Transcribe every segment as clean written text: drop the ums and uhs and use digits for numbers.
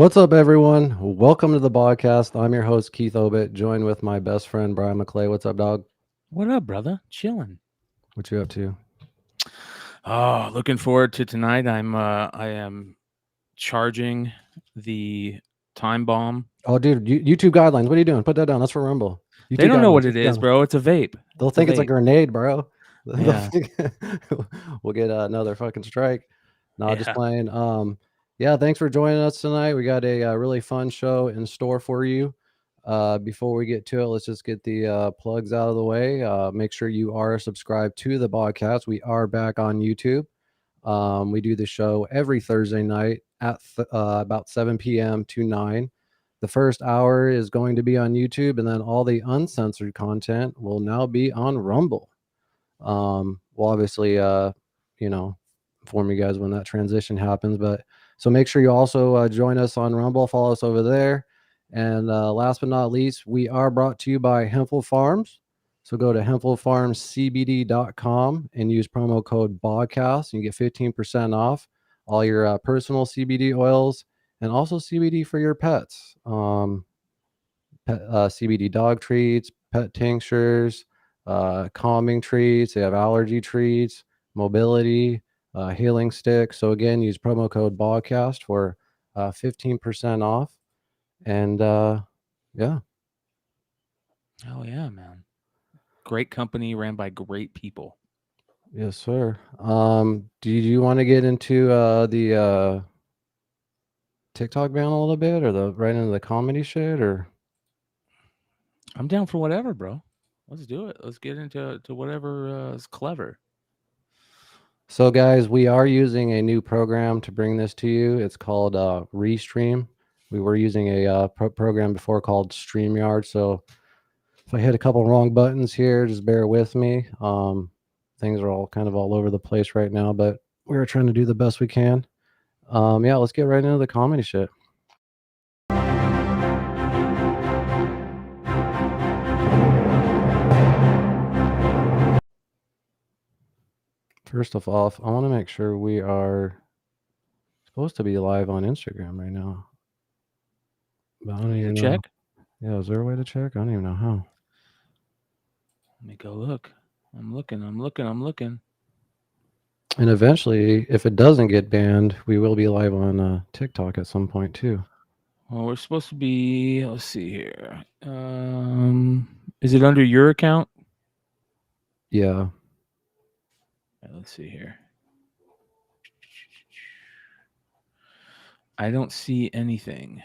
What's up, everyone? Welcome to the Bogcast. I'm your host, Keith Obit, joined with my best friend, Bryan McClay. What's up, dog? What up, brother? Chilling. What you up to? Oh, looking forward to tonight. I am charging the time bomb. Oh, dude, YouTube guidelines. What are you doing? Put that down. That's for Rumble. They YouTube don't know guidelines. what Put it it is, down. bro. It's a vape. They'll It's a think it's a vape. grenade, bro. They'll Yeah. think we'll get another fucking strike. No, just Yeah. playing. Yeah, thanks for joining us tonight. We got a really fun show in store for you. Before we get to it, let's just get the plugs out of the way. Make sure you are subscribed to the podcast. We are back on YouTube. We do the show every Thursday night at about 7 p.m. to 9. The first hour is going to be on YouTube, and then all the uncensored content will now be on Rumble. We'll obviously, inform you guys when that transition happens. But so make sure you also join us on Rumble, follow us over there. And last but not least, we are brought to you by Hempful Farms. So go to hempfulfarmscbd.com and use promo code BODCAST. And you get 15% off all your personal CBD oils and also CBD for your pets. CBD dog treats, pet tinctures, calming treats. They have allergy treats, mobility, healing sticks. So again, use promo code BODCAST for 15% off. And yeah. Oh yeah, man. Great company ran by great people. Yes, sir. Do you want to get into the TikTok ban a little bit, or the right into the comedy shit, or? I'm down for whatever, bro. Let's do it. Let's get into whatever is clever. So, guys, we are using a new program to bring this to you. It's called Restream. We were using a program before called StreamYard. So, if I hit a couple wrong buttons here, just bear with me. Things are all kind of all over the place right now, but we're trying to do the best we can. Yeah, let's get right into the comedy shit. First of all, I want to make sure we are supposed to be live on Instagram right now. But I don't even know. Check. Yeah, is there a way to check? I don't even know how. Let me go look. I'm looking. And eventually, if it doesn't get banned, we will be live on TikTok at some point too. Well, we're supposed to be. Let's see here. Is it under your account? Yeah. Let's see here. I don't see anything.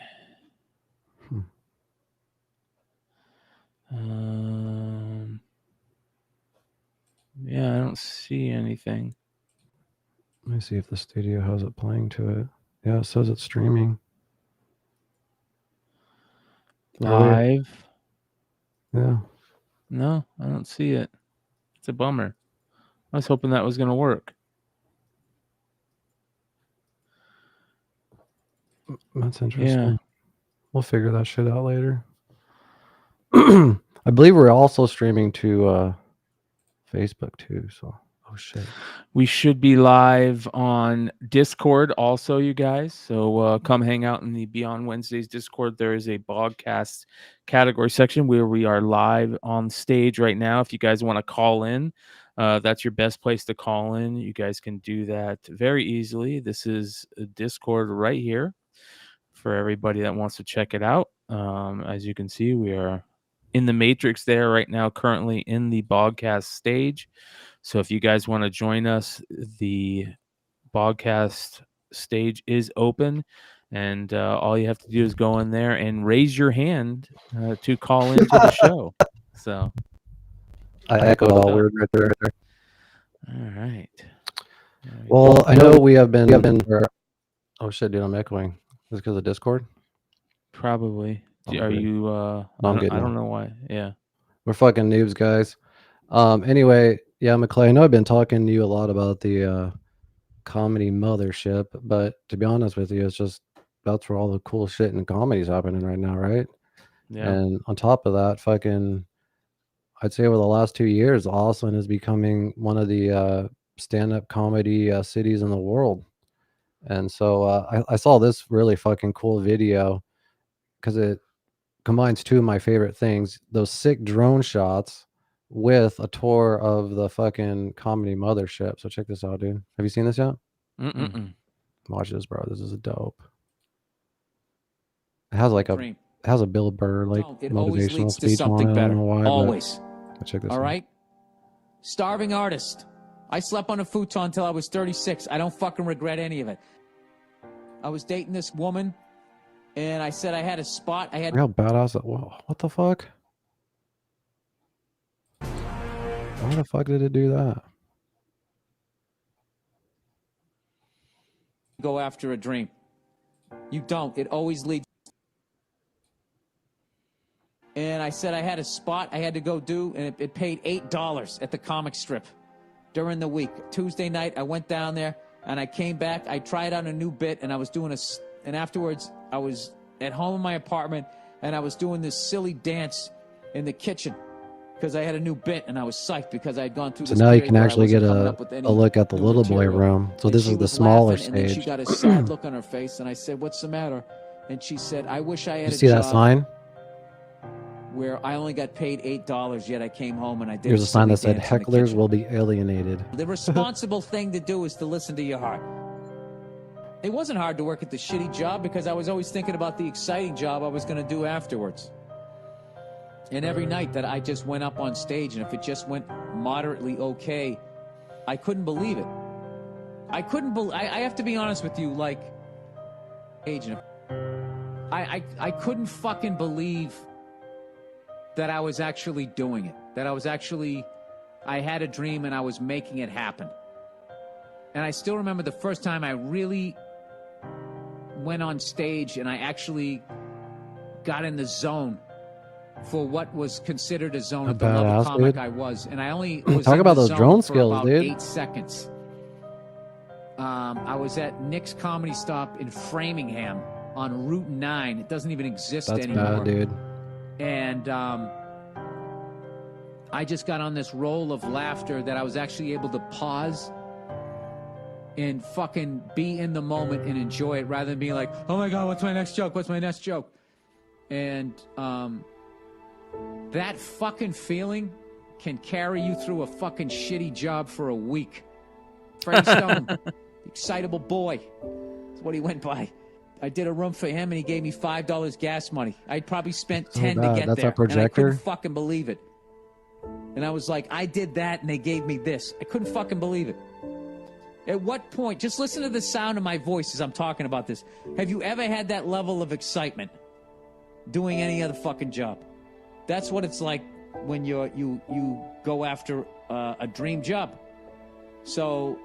Yeah, I don't see anything. Let me see if the studio has it playing to it. Yeah, it says it's streaming. Live. Yeah. No, I don't see it. It's a bummer. I was hoping that was going to work. That's interesting. Yeah. We'll figure that shit out later. I believe we're also streaming to Facebook too. So, oh shit. We should be live on Discord also, you guys. So come hang out in the Beyond Wednesdays Discord. There is a Bogcast category section where we are live on stage right now. If you guys want to call in, that's your best place to call in. You guys can do that very easily. This is a Discord right here for everybody that wants to check it out. As you can see, we are in the Matrix there right now, currently in the Bogcast stage. So if you guys want to join us, the Bogcast stage is open, and all you have to do is go in there and raise your hand to call into the show. So I echoed all weird right there. All right. Well, I know we have been. Oh shit, dude, I'm echoing. Is it because of Discord? Probably. Oh, Are good. you? No, I'm good I don't now. know why. Yeah. We're fucking noobs, guys. Anyway, yeah, McClay, I know I've been talking to you a lot about the comedy Mothership, but to be honest with you, it's just that's where all the cool shit in comedy is happening right now, right? Yeah. And on top of that, fucking, I'd say over the last 2 years, Austin is becoming one of the stand-up comedy cities in the world. And so I saw this really fucking cool video because it combines two of my favorite things: those sick drone shots with a tour of the fucking comedy Mothership. So check this out, dude. Have you seen this yet? Mm-mm. Watch this, bro. This is dope. It has like it has a Bill Burr like it always motivational leads to speech on something it. I better. don't know why. Always. But check this All out. right? Starving artist. I slept on a futon until I was 36. I don't fucking regret any of it. I was dating this woman, and I said I had a spot. I had Look how badass that. What the fuck? Why the fuck did it do that? to go after a dream. You don't. It always leads. And I said I had a spot I had to go do, and it paid $8 at the comic strip during the week. Tuesday night, I went down there, and I came back. I tried out a new bit, and I was doing and afterwards, I was at home in my apartment, and I was doing this silly dance in the kitchen because I had a new bit, and I was psyched because I had gone through So this now you period can where I actually get wasn't coming up with any a look at the new little boy material. room. So And this she is the was smaller laughing, and then she stage. got a sad look on her face, and I said, "What's the matter?" And she said, "I wish I had You a see that job sign? where I only got paid $8, yet I came home and I did Here's a sign that said dance in the hecklers kitchen." will be alienated. The responsible thing to do is to listen to your heart. It wasn't hard to work at the shitty job because I was always thinking about the exciting job I was going to do afterwards. And every night that I just went up on stage, and if it just went moderately okay, I couldn't believe it. I have to be honest with you, like, agent. I couldn't fucking believe that I was actually doing it. That I had a dream and I was making it happen. And I still remember the first time I really went on stage and I actually got in the zone for what was considered a zone at the level comic I was. And I only was Talk in about the those zone drone for skills, about dude. 8 seconds. I was at Nick's Comedy Stop in Framingham on Route 9. It doesn't even exist anymore. That's bad, dude. And I just got on this roll of laughter that I was actually able to pause and fucking be in the moment and enjoy it rather than being like, "Oh my God, what's my next joke? What's my next joke?" And that fucking feeling can carry you through a fucking shitty job for a week. Freddie Stone, excitable boy. That's what he went by. I did a room for him, and he gave me $5 gas money. I'd probably spent 10 to get That's there. a projector? And I couldn't fucking believe it. And I was like, I did that, and they gave me this. I couldn't fucking believe it. At what point, just listen to the sound of my voice as I'm talking about this. Have you ever had that level of excitement doing any other fucking job? That's what it's like when you go after a dream job. So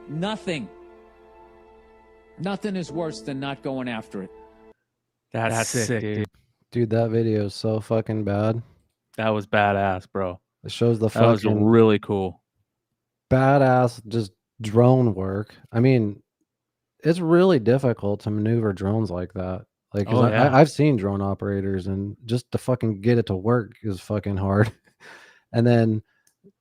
nothing is worse than not going after it. That's sick, dude. Dude, that video is so fucking bad. That was badass, bro. It shows the That was fucking really cool. badass just drone work. I mean, it's really difficult to maneuver drones like that. Like, 'cause Oh, yeah. I've seen drone operators, and just to fucking get it to work is fucking hard. And then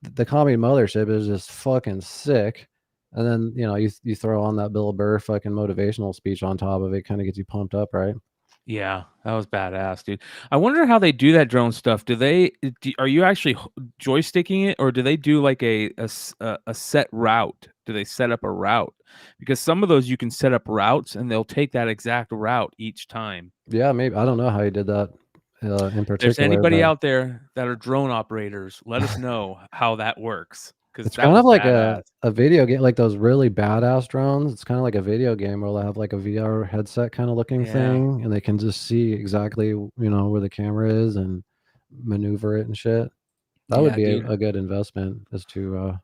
the comedy Mothership is just fucking sick. And then, you know, you throw on that Bill Burr fucking motivational speech on top of it, kind of gets you pumped up, right? Yeah, that was badass, dude. I wonder how they do that drone stuff. Are you actually joysticking it, or do they do like a set route? Do they set up a route? Because some of those you can set up routes, and they'll take that exact route each time. Yeah, maybe. I don't know how you did that in particular. If there's anybody out there that are drone operators, let us know how that works. Because it's kind of like a video game, like those really badass drones. It's kind of like a video game where they have like a VR headset kind of looking thing, and they can just see exactly, you know, where the camera is and maneuver it and shit. That would be a good investment, is to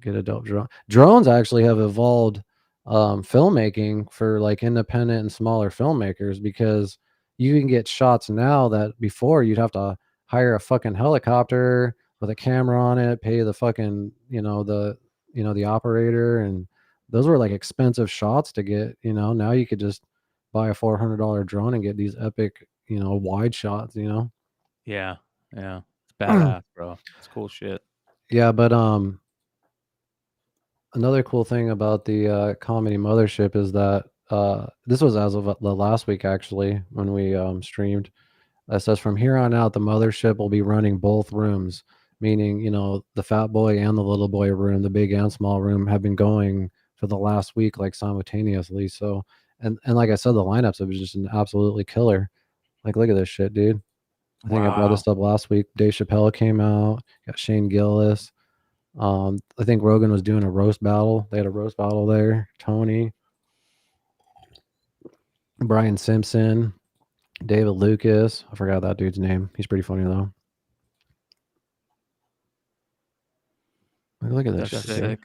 get a dope drone. Drones actually have evolved filmmaking for like independent and smaller filmmakers, because you can get shots now that before you'd have to hire a fucking helicopter with a camera on it, pay the fucking, the operator, and those were like expensive shots to get. Now you could just buy a $400 drone and get these epic, wide shots. Yeah, it's badass, bro. It's cool shit. Yeah, but another cool thing about the comedy Mothership is that this was as of the last week actually when we streamed. It says from here on out, the Mothership will be running both rooms, meaning the fat boy and the little boy room, the big and small room, have been going for the last week like simultaneously. So and like I said, the lineups have been just an absolutely killer. Like, look at this shit, dude. I think I brought this up last week. Dave Chappelle came out, got Shane Gillis. I think Rogan was doing a roast battle. They had a roast battle there. Tony, Brian Simpson, David Lucas. I forgot that dude's name. He's pretty funny though. Look at this shit. Sick.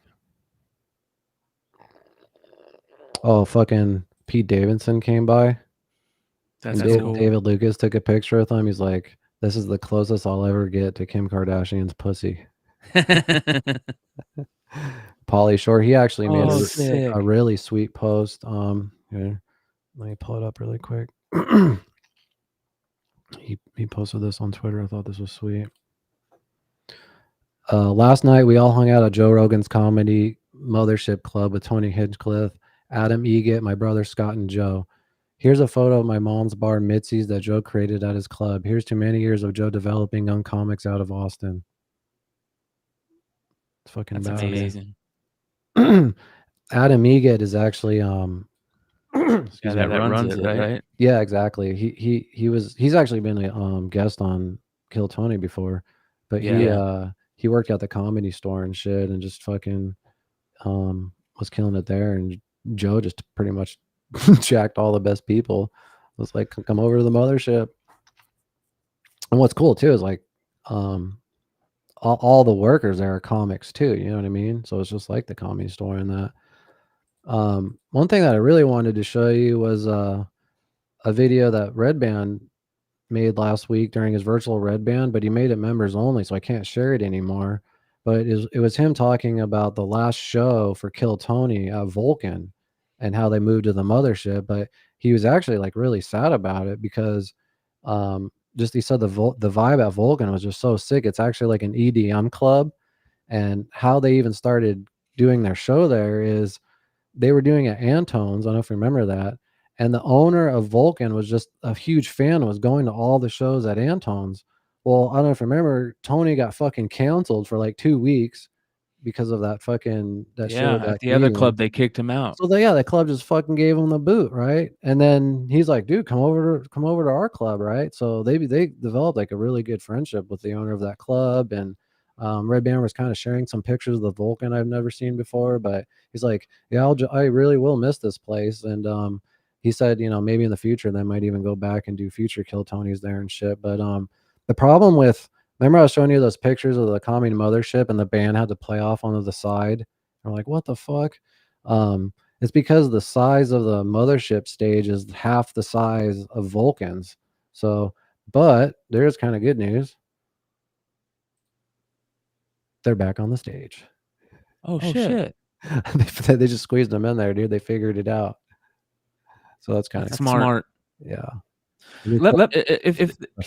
Oh, fucking Pete Davidson came by. That's cool. David Lucas took a picture with him. He's like, "This is the closest I'll ever get to Kim Kardashian's pussy." Pauly Shore, he actually made a really sweet post. Here, let me pull it up really quick. he posted this on Twitter. I thought this was sweet. Last night we all hung out at Joe Rogan's comedy Mothership Club with Tony Hinchcliffe, Adam Egett, my brother Scott, and Joe. Here's a photo of my mom's bar, Mitzi's, that Joe created at his club. Here's to many years of Joe developing young comics out of Austin. It's fucking That's amazing. Adam Egett is actually excuse me, that runs it, right? Yeah, exactly. He's actually been a guest on Kill Tony before, but he worked at the Comedy Store and shit, and just fucking was killing it there. And Joe just pretty much jacked all the best people. It was like, come over to the Mothership. And what's cool too is like all the workers there are comics too, you know what I mean? So it's just like the Comedy Store and that. One thing that I really wanted to show you was a video that Red Band made last week during his virtual Red Band, but he made it members only, so I can't share it anymore. But it was him talking about the last show for Kill Tony at Vulcan and how they moved to the Mothership. But he was actually like really sad about it because just he said the vibe at Vulcan was just so sick. It's actually like an EDM club, and how they even started doing their show there is they were doing it at Antone's. I don't know if you remember that. And the owner of Vulcan was just a huge fan, was going to all the shows at Antone's. Well, I don't know if you remember, Tony got fucking canceled for like 2 weeks because of that fucking that show. At the other club, they kicked him out. So the club just fucking gave him the boot, right? And then he's like, dude, come over to our club, right? So they developed like a really good friendship with the owner of that club. And Red Band was kind of sharing some pictures of the Vulcan I've never seen before, but he's like, yeah, I really will miss this place. And he said, maybe in the future they might even go back and do future Kill Tonys there and shit. But the problem with, remember I was showing you those pictures of the Comedy Mothership and the band had to play off onto the side? I'm like, what the fuck? It's because the size of the Mothership stage is half the size of Vulcan's. So, but there's kind of good news. They're back on the stage. Oh shit. They just squeezed them in there, dude. They figured it out. So that's kind of smart. Yeah. Can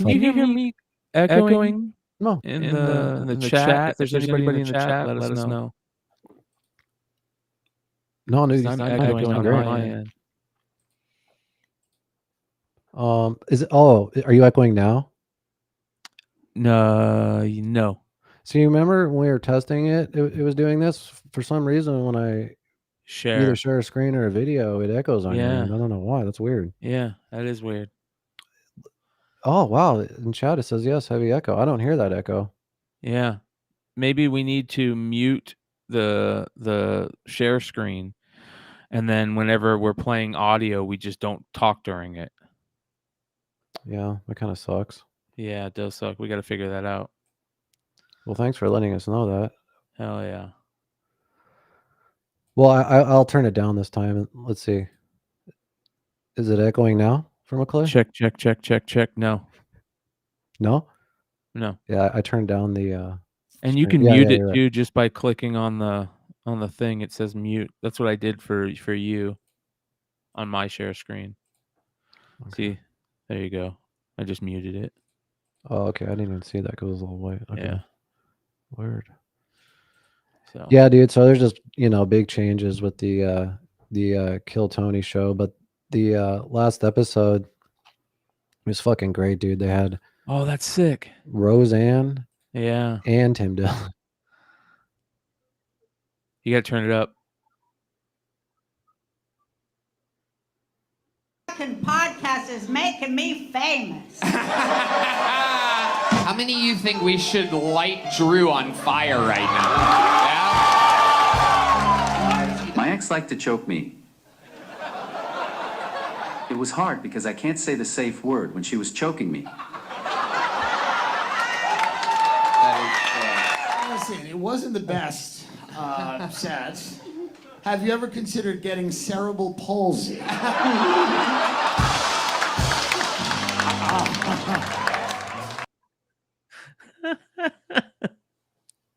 you hear me echoing? No. In the chat. If there's anybody in the chat, let us know. No, dude, I'm echoing on my end. Are you echoing now? No. So you remember when we were testing it was doing this for some reason when I either share a screen or a video, it echoes on your end. I don't know why. That's weird. Yeah, that is weird. Oh, wow. In chat it says yes, heavy echo. I don't hear that echo. Yeah. Maybe we need to mute the share screen, and then whenever we're playing audio, we just don't talk during it. Yeah, that kind of sucks. Yeah, it does suck. We got to figure that out. Well, thanks for letting us know that. Hell yeah. Well, I'll turn it down this time. Let's see. Is it echoing now for McClay? Check. No. No? No. Yeah, I turned down the and you can mute it too just by clicking on the thing. It says mute. That's what I did for you on my share screen. Okay. See? There you go. I just muted it. Oh, okay. I didn't even see that because it was all white. Okay. Yeah. Weird. So Yeah, dude. So there's just big changes with the Kill Tony show, but the last episode was fucking great, dude. They had oh, that's sick. Roseanne Yeah, and Tim Dillon. you got to turn it up. Podcast is making me famous. How many of you think we should light Drew on fire right now? Yeah? My ex liked to choke me. It was hard because I can't say the safe word when she was choking me. Listen, it wasn't the best set. Have you ever considered getting cerebral palsy?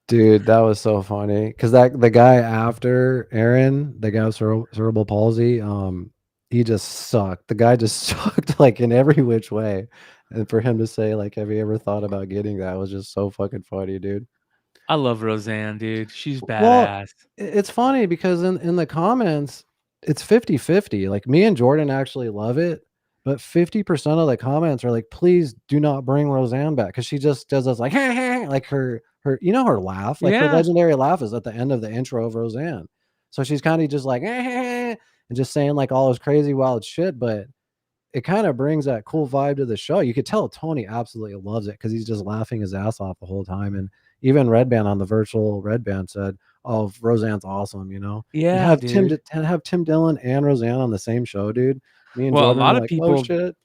Dude, that was so funny because the guy after Ahren, the guy with cerebral palsy, he just sucked. The guy just sucked like in every which way, and for him to say like, "Have you ever thought about getting that?" was just so fucking funny, dude. I love Roseanne, dude. She's Well, badass. it's funny because in the comments, it's 50-50. Like me and Jordan actually love it, but 50% of the comments are like, please do not bring Roseanne back because she just does this like, like her her laugh, like her Yeah. legendary laugh is at the end of the intro of Roseanne. So she's kind of just like, and just saying like all this crazy wild shit, but it kind of brings that cool vibe to the show. You could tell Tony absolutely loves it because he's just laughing his ass off the whole time. And even Red Band on the virtual Red Band said, "Oh, Roseanne's awesome." And Yeah, have dude. Tim Dillon and Roseanne on the same show, dude. Me and Well, Jordan were like, "Oh shit."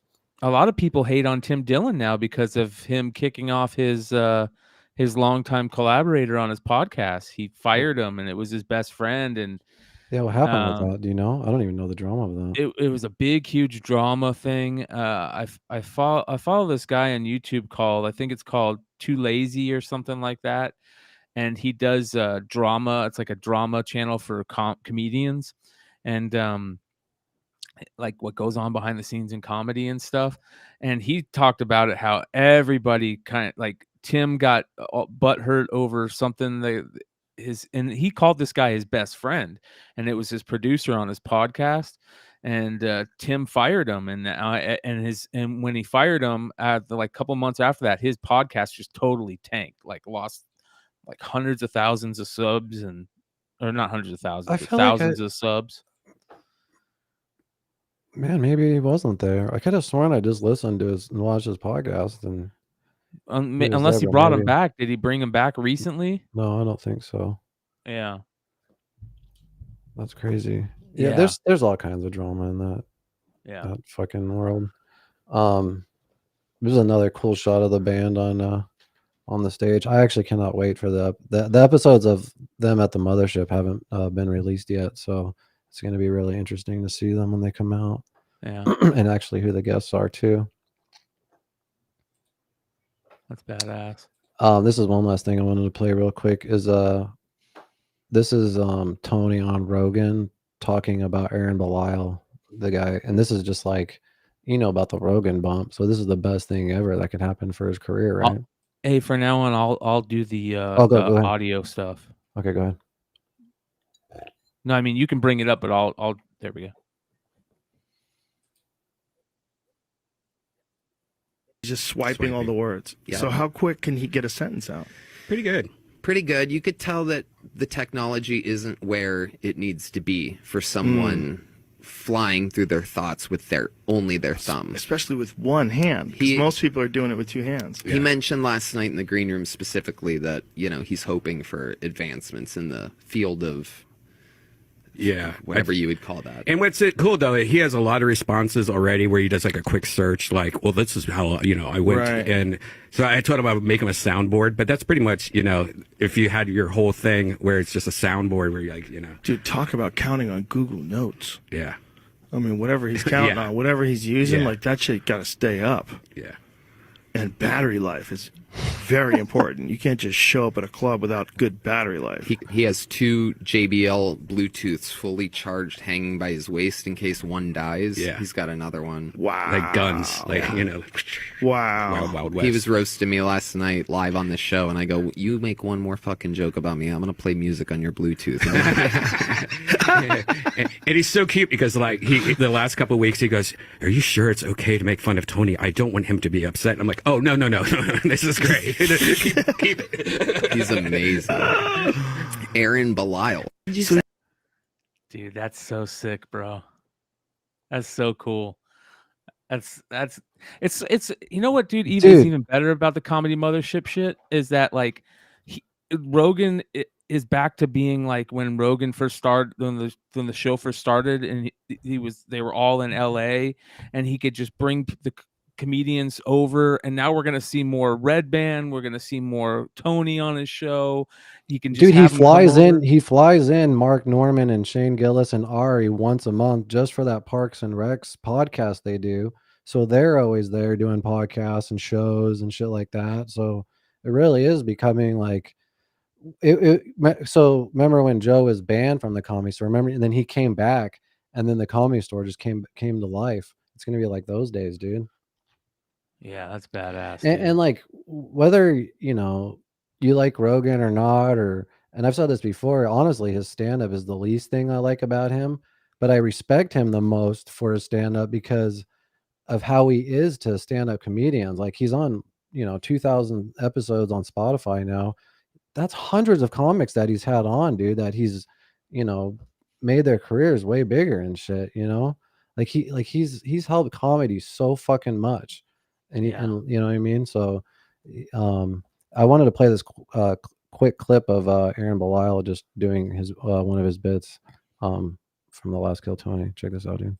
a lot of people hate on Tim Dillon now because of him kicking off his longtime collaborator on his podcast. He fired him, and it was his best friend. And Yeah, what happened with that? Do you know? I don't even know the drama of that. it was a big, huge drama thing. I follow this guy on YouTube called, I think it's called Too Lazy or something like that, and he does drama. It's like a drama channel for comedians, and like what goes on behind the scenes in comedy and stuff. And he talked about it, how everybody kind of like Tim got butthurt over something and he called this guy his best friend, and it was his producer on his podcast. And Tim fired him, and when he fired him, like couple months after that, his podcast just totally tanked, like lost like hundreds of thousands of subs, or not hundreds of thousands, but thousands of subs. Man, maybe he wasn't there. I could have sworn I just listened to and watched his podcast, and Unless he brought him back. Did he bring him back recently? No, I don't think so. Yeah. That's crazy. Yeah, there's all kinds of drama in that fucking world. There's another cool shot of the band on the stage. I actually cannot wait for the episodes of them at the Mothership haven't been released yet, so it's going to be really interesting to see them when they come out. Yeah. And actually who the guests are too. That's badass. This is one last thing I wanted to play real quick is this is Tony on Rogan talking about Aaron Belisle, the guy, and this is just like about the Rogan bump. So this is the best thing ever that could happen for his career, right? Hey, for now on, I'll do the go ahead. audio stuff. Okay, go ahead. No, I mean you can bring it up, but I'll there we go. He's just swiping all the words. Yeah. So how quick can he get a sentence out? Pretty good. Pretty good. You could tell that the technology isn't where it needs to be for someone flying through their thoughts with only their thumb. Especially with one hand. Because most people are doing it with two hands. He mentioned last night in the green room specifically that, he's hoping for advancements in the field of whatever you would call that. And what's cool though, he has a lot of responses already where he does like a quick search, like, well, this is how I went. Right. And so I told him I would make him a soundboard, but that's pretty much if you had your whole thing where it's just a soundboard where you're like Dude, talk about counting on Google Notes. Yeah. I mean, whatever he's counting on, whatever he's using, like that shit got to stay up. Yeah. And battery life is Very important. You can't just show up at a club without good battery life. He has 2 JBL Bluetooths fully charged hanging by his waist in case one dies. Yeah. He's got another one. Wow. Like guns, like, you know. Wow. Wild, Wild West. He was roasting me last night live on the show, and I go, you make one more fucking joke about me, I'm going to play music on your Bluetooth. And he's so cute because, like, the last couple of weeks, he goes, are you sure it's okay to make fun of Tony? I don't want him to be upset. And I'm like, oh, no. This is great. keep it. He's amazing. Ahren Belisle. Dude, that's so sick, bro. That's so cool. It's you know what, dude, is even better about the Comedy Mothership shit is that, like, Rogan is back to being like when Rogan first started, when the show first started, and they were all in LA, and he could just bring the comedians over, and now we're gonna see more Red Band, we're gonna see more Tony on his show. He can just he flies in Mark Norman and Shane Gillis and Ari once a month just for that Parks and Recs podcast they do. So they're always there doing podcasts and shows and shit like that. So it really is becoming like so remember when Joe was banned from the Comedy Store, remember, and then he came back, and then the Comedy Store just came to life. It's gonna be like those days, dude. Yeah, that's badass. And like, whether you like Rogan or not, and I've said this before, honestly, his stand-up is the least thing I like about him, but I respect him the most for his stand-up because of how he is to stand-up comedians. Like, he's on 2,000 episodes on Spotify now. That's hundreds of comics that he's had on, dude, that he's made their careers way bigger and shit. Like he's helped comedy so fucking much. And you know what I mean? So I wanted to play this quick clip of Ahren Belisle just doing his one of his bits from the last Kill Tony. Check this out, dude.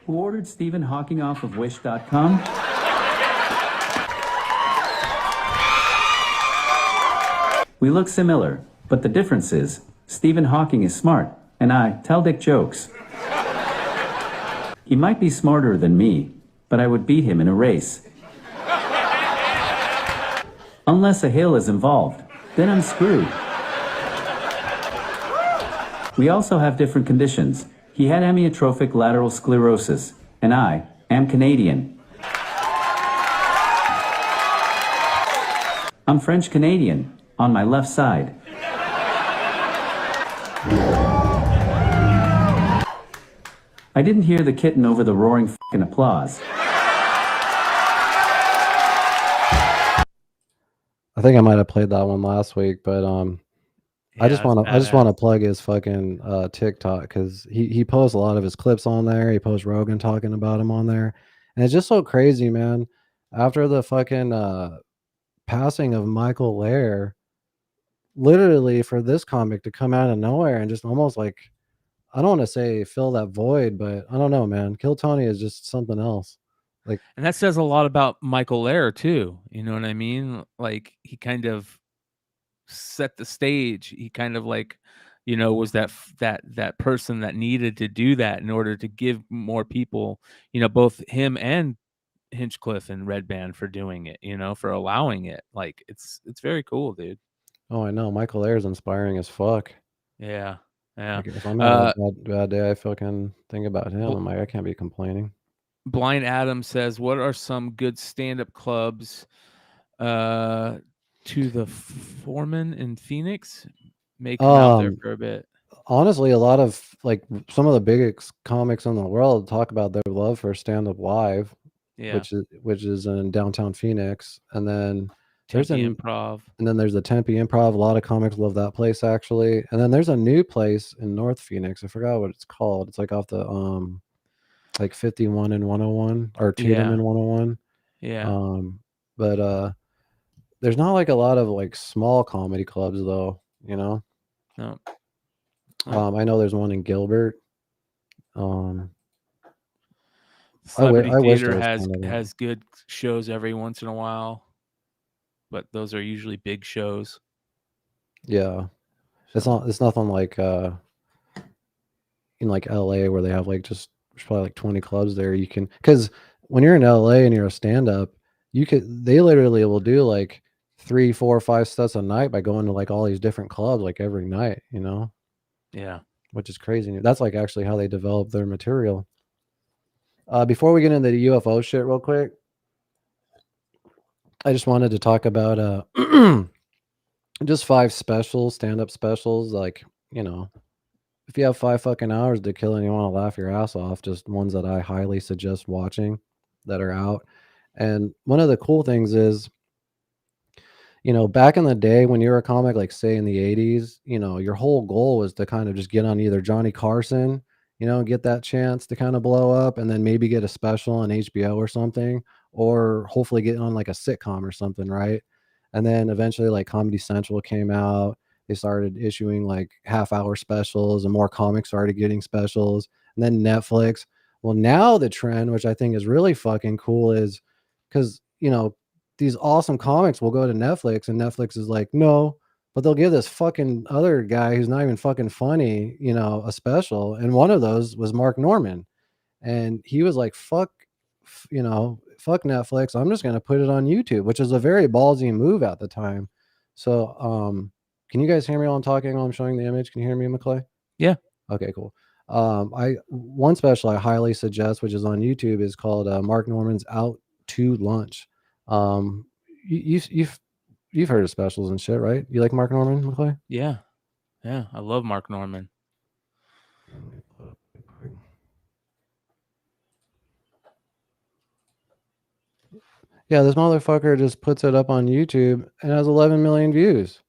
Who ordered Stephen Hawking off of Wish.com? We look similar, but the difference is Stephen Hawking is smart, and I tell dick jokes. He might be smarter than me, but I would beat him in a race. Unless a hill is involved, then I'm screwed. We also have different conditions. He had amyotrophic lateral sclerosis, and I am Canadian. I'm French Canadian, on my left side. I didn't hear the kitten over the roaring f***ing applause. I think I might have played that one last week, but I just want to plug his fucking TikTok because he posts a lot of his clips on there. He posts Rogan talking about him on there, and it's just so crazy, man. After the fucking passing of Michael Lair, literally for this comic to come out of nowhere and just almost like, I don't want to say fill that void, but I don't know, man. Kill Tony is just something else. Like, and that says a lot about Michael Lair too. You know what I mean? Like, he kind of set the stage. He kind of like, was that person that needed to do that in order to give more people, both him and Hinchcliffe and Red Band for doing it, for allowing it. Like, it's very cool, dude. Oh, I know. Michael Lair is inspiring as fuck. Yeah. Yeah. Like, if I'm having a bad day, I fucking think about him. I'm like, I can't be complaining. Blind Adam says, what are some good stand-up clubs to the Foreman in Phoenix? Make them out there for a bit. Honestly, a lot of like some of the biggest comics in the world talk about their love for stand-up live, which is in downtown Phoenix. And then there's Tempe Improv. And then there's the Tempe Improv. A lot of comics love that place, actually. And then there's a new place in North Phoenix. I forgot what it's called. It's like off the like 51 and 101 or Tatum and 101. Yeah. But there's not like a lot of like small comedy clubs though, No. I know there's one in Gilbert. Celebrity I wish Theater there was has good shows every once in a while, but those are usually big shows. Yeah. It's nothing like in like LA where they have like just there's probably like 20 clubs there. You can, because when you're in LA and you're a stand-up, they literally will do like 3, 4, 5 sets a night by going to like all these different clubs like every night, you know? Yeah. Which is crazy. That's like actually how they develop their material. Before we get into the UFO shit real quick, I just wanted to talk about just 5 specials, stand-up specials. Like, you know, if you have 5 fucking hours to kill and you want to laugh your ass off, just ones that I highly suggest watching that are out. And one of the cool things is, you know, back in the day when you were a comic, like say in the 80s, you know, your whole goal was to kind of just get on either Johnny Carson, you know, get that chance to kind of blow up and then maybe get a special on HBO or something, or hopefully get on like a sitcom or something, right? And then eventually like Comedy Central came out. They started issuing like half-hour specials and more comics started getting specials. And then Netflix. Well, now the trend, which I think is really fucking cool, is because, you know, these awesome comics will go to Netflix and Netflix is like, no, but they'll give this fucking other guy who's not even fucking funny, you know, a special. And one of those was Mark Norman. And he was like, fuck, you know, fuck Netflix. I'm just going to put it on YouTube, which is a very ballsy move at the time. So, can you guys hear me while I'm talking, while I'm showing the image? Can you hear me, McClay? Yeah. Okay, cool. One special I highly suggest, which is on YouTube, is called Mark Norman's Out to Lunch. You've heard of specials and shit, right? You like Mark Norman, McClay? Yeah. Yeah. I love Mark Norman. Yeah, this motherfucker just puts it up on YouTube and has 11 million views.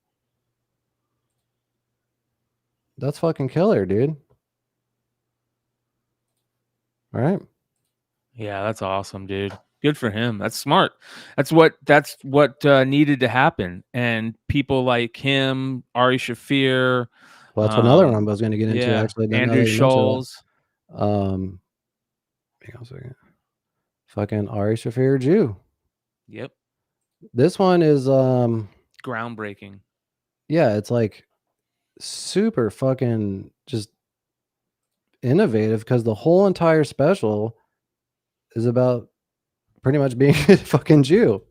That's fucking killer, dude. All right. Yeah, that's awesome, dude. Good for him. That's smart. That's what needed to happen. And people like him, Ari Shaffir. Well, that's another one I was going to get into, yeah, actually. Andrew Scholes. Hang on a second. Fucking Ari Shaffir Jew. Yep. This one is groundbreaking. Yeah, it's like super fucking just innovative because the whole entire special is about pretty much being a fucking Jew.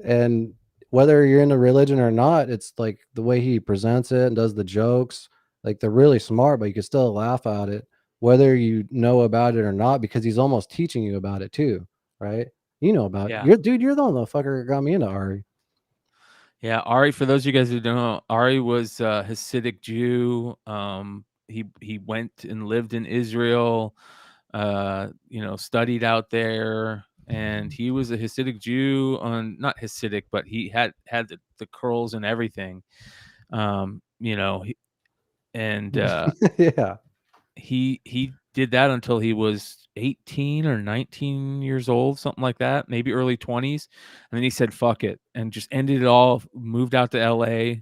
And whether you're into religion or not, it's like the way he presents it and does the jokes, like they're really smart, but you can still laugh at it, whether you know about it or not, because he's almost teaching you about it too, right? You know about it. You're the motherfucker that got me into Ari. Yeah, Ari, for those of you guys who don't know, Ari was a Hasidic Jew. He went and lived in Israel, you know, studied out there, and he was a Hasidic Jew not Hasidic, but he had the curls and everything. You know, yeah. He did that until he was 18 or 19 years old, something like that, maybe early 20s. And then he said, fuck it, and just ended it all, moved out to LA,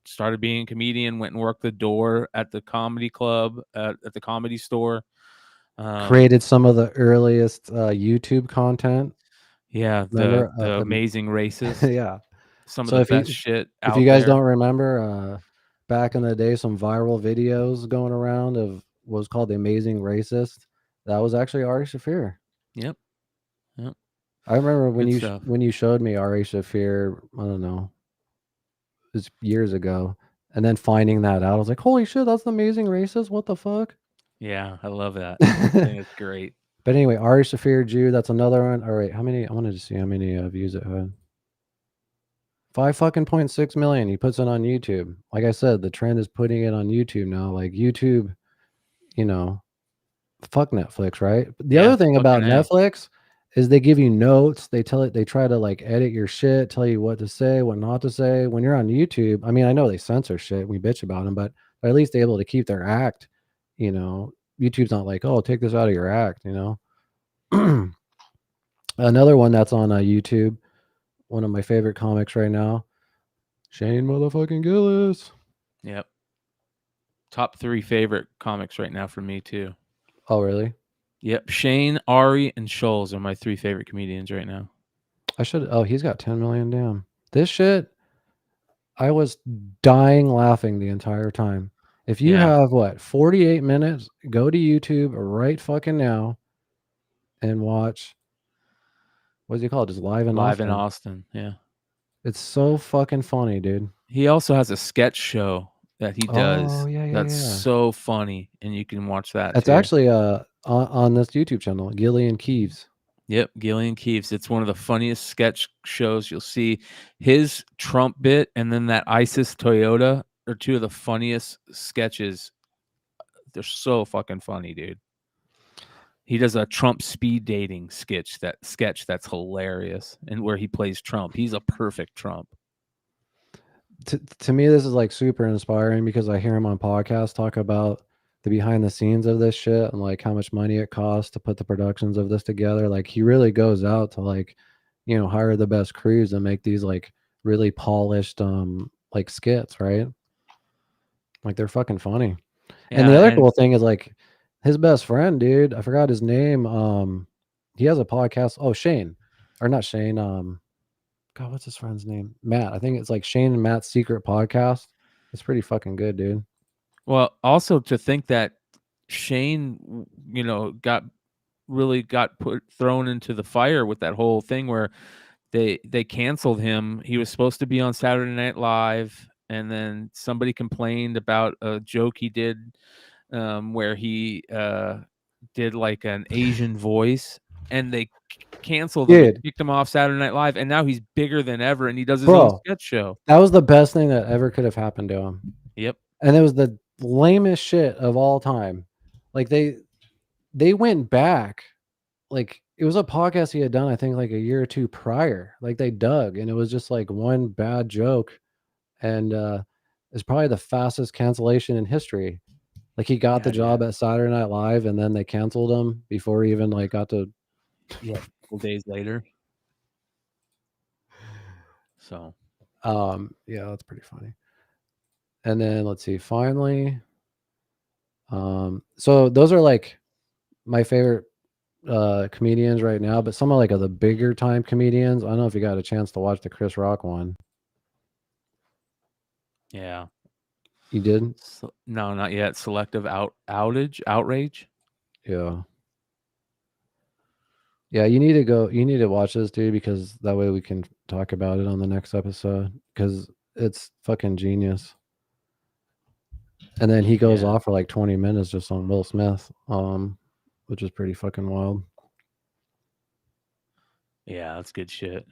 started being a comedian, went and worked the door at the comedy club, at the Comedy Store. Created some of the earliest YouTube content. Yeah, the Amazing Racist. Yeah. Some of the best shit out there. If you guys don't remember, back in the day, some viral videos going around of what was called the Amazing Racist. That was actually Ari Shaffir. Yep. I remember when you showed me Ari Shaffir, I don't know, it was years ago, and then finding that out, I was like, holy shit, that's the Amazing Racist. What the fuck? Yeah, I love that. I think it's great. But anyway, Ari Shaffir Jew, that's another one. All right, how many? I wanted to see how many views it had. 5.6 million. He puts it on YouTube. Like I said, the trend is putting it on YouTube now. Like YouTube, you know, fuck Netflix, right? The other thing about Netflix is they give you notes. They try to like edit your shit, tell you what to say, what not to say. When you're on YouTube, I mean, I know they censor shit. We bitch about them, but they're at least able to keep their act. You know, YouTube's not like, oh, take this out of your act. You know. Another one that's on YouTube. One of my favorite comics right now, Shane motherfucking Gillis. Yep. Top 3 favorite comics right now for me too. Oh, really? Yep. Shane, Ari, and Scholes are my 3 favorite comedians right now. He's got 10 million. Damn. This shit, I was dying laughing the entire time. If you have 48 minutes, go to YouTube right fucking now and watch. What's he called? Just Live in Austin. Yeah. It's so fucking funny, dude. He also has a sketch show that he does. Oh, yeah, that's so funny, and you can watch that. It's too. actually on this YouTube channel, Gillian Keeves. Yep, Gillian Keeves. It's one of the funniest sketch shows you'll see. His Trump bit and then that ISIS Toyota are two of the funniest sketches. They're so fucking funny, dude. He does a Trump speed dating sketch that's hilarious, and where he plays Trump. He's a perfect Trump. To me, this is like super inspiring because I hear him on podcasts talk about the behind the scenes of this shit and like how much money it costs to put the productions of this together. Like he really goes out to like, you know, hire the best crews and make these like really polished like skits, right? Like they're fucking funny. Yeah, and the other cool thing is like his best friend, dude, I forgot his name. He has a podcast. Oh, Shane. Or not Shane. God, what's his friend's name? Matt. I think it's like Shane and Matt's secret podcast. It's pretty fucking good, dude. Well, also to think that Shane, you know, got thrown into the fire with that whole thing where they canceled him. He was supposed to be on Saturday Night Live, and then somebody complained about a joke he did where he did like an Asian voice, and they canceled him and kicked him off Saturday Night Live, and now he's bigger than ever, and he does his own sketch show. That was the best thing that ever could have happened to him. Yep. And it was the lamest shit of all time. Like they went back, like it was a podcast he had done, I think like a year or two prior. Like they dug, and it was just like one bad joke, and it's probably the fastest cancellation in history. Like he got the job at Saturday Night Live, and then they canceled him before he even like got to. Yeah, a couple days later. So, yeah, that's pretty funny. And then let's see, finally, so those are like my favorite comedians right now, but some of like the bigger time comedians. I don't know if you got a chance to watch the Chris Rock one. Yeah. You did? No, not yet. Selective outrage. Yeah. Yeah, you need to watch this, dude, because that way we can talk about it on the next episode, because it's fucking genius. And then he goes off for like 20 minutes just on Will Smith, which is pretty fucking wild. Yeah, that's good shit.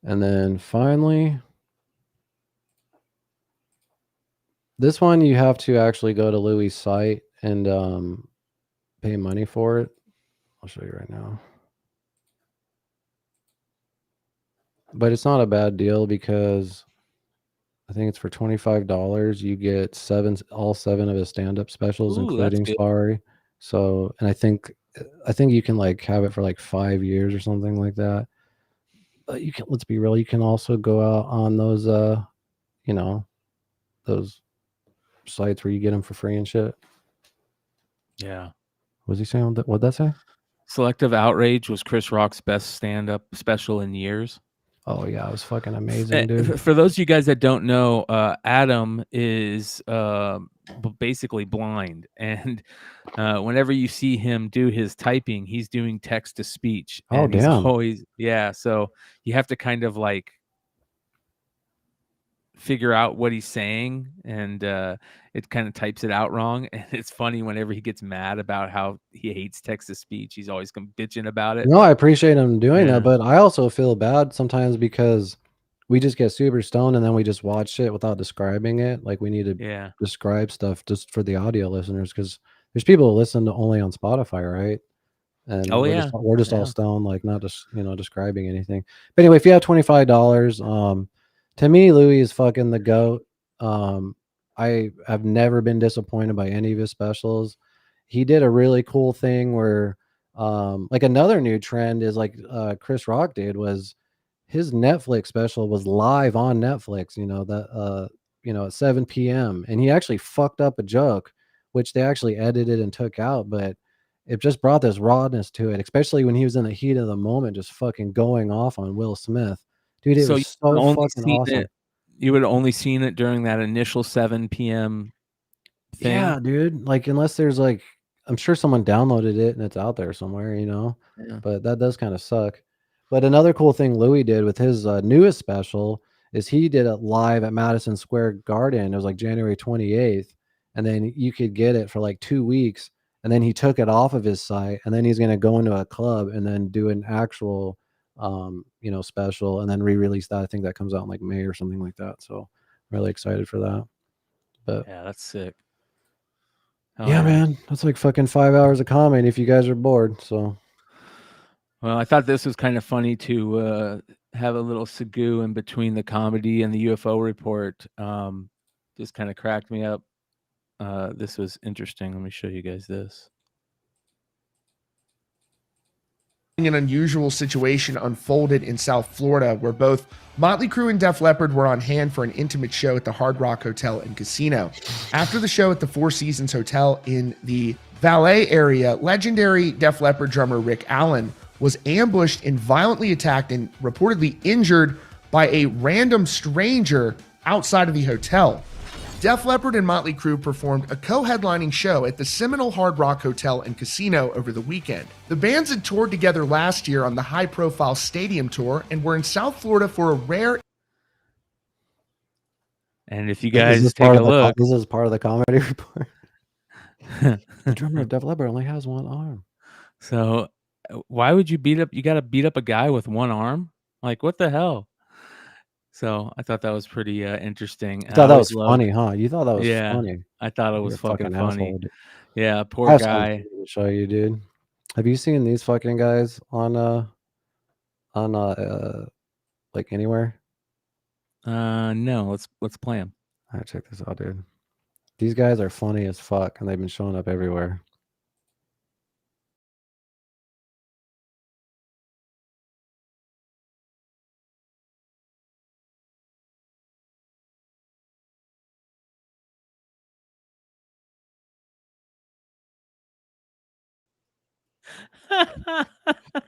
And then finally, this one you have to actually go to Louis' site and pay money for it. I'll show you right now. But it's not a bad deal because I think it's for $25. You get all seven of his stand-up specials, including Sparry. So, and I think you can like have it for like 5 years or something like that. But you can, let's be real, you can also go out on those you know, those sites where you get them for free and shit. Yeah. Was he saying what'd that say? Selective Outrage was Chris Rock's best stand-up special in years. Oh yeah, it was fucking amazing, dude. For those of you guys that don't know, Adam is basically blind, and whenever you see him do his typing, he's doing text to speech. Oh damn! Always, so you have to kind of like figure out what he's saying, and it kind of types it out wrong. And it's funny whenever he gets mad about how he hates text to speech. He's always bitching about it. No, I appreciate him doing that, but I also feel bad sometimes because we just get super stoned and then we just watch shit without describing it. Like we need to describe stuff just for the audio listeners, because there's people who listen to only on Spotify, right? And we're just all stoned, like not just describing anything. But anyway, if you have $25, to me, Louis is fucking the GOAT. I have never been disappointed by any of his specials. He did a really cool thing where, like another new trend is like Chris Rock did was his Netflix special was live on Netflix, at 7 p.m. And he actually fucked up a joke, which they actually edited and took out, but it just brought this rawness to it, especially when he was in the heat of the moment, just fucking going off on Will Smith. Dude, it was so fucking awesome. You would have only seen it during that initial 7 p.m. thing. Yeah, dude. Like, unless there's like, I'm sure someone downloaded it and it's out there somewhere, you know. Yeah. But that does kind of suck. But another cool thing Louis did with his newest special is he did it live at Madison Square Garden. It was like January 28th, and then you could get it for like 2 weeks. And then he took it off of his site, and then he's going to go into a club and then do an actual, you know, special, and then re-release that. I think that comes out in like May or something like that. So really excited for that. But Yeah, that's sick. yeah, man, that's like fucking 5 hours of comedy if you guys are bored. So, well, I thought this was kind of funny to have a little segue in between the comedy and the UFO report. Just kind of cracked me up. This was interesting. Let me show you guys this. An unusual situation unfolded in South Florida where both Motley Crue and Def Leppard were on hand for an intimate show at the Hard Rock Hotel and Casino. After the show at the Four Seasons Hotel in the Valet area, legendary Def Leppard drummer Rick Allen was ambushed and violently attacked and reportedly injured by a random stranger outside of the hotel. Def Leppard and Motley Crue performed a co-headlining show at the Seminole Hard Rock Hotel and Casino over the weekend. The bands had toured together last year on the high-profile stadium tour and were in South Florida for a rare... And if you guys take a look... This is part of the comedy report. The drummer of Def Leppard only has one arm. So why would you beat up... You got to beat up a guy with one arm? Like, what the hell? So I thought that was pretty interesting. You thought that was funny, huh? You thought that was funny. I thought it was fucking funny. Asshole, yeah, poor guy. To show you, dude. Have you seen these fucking guys on like anywhere? No. Let's play them. All right, check this out, dude. These guys are funny as fuck, and they've been showing up everywhere.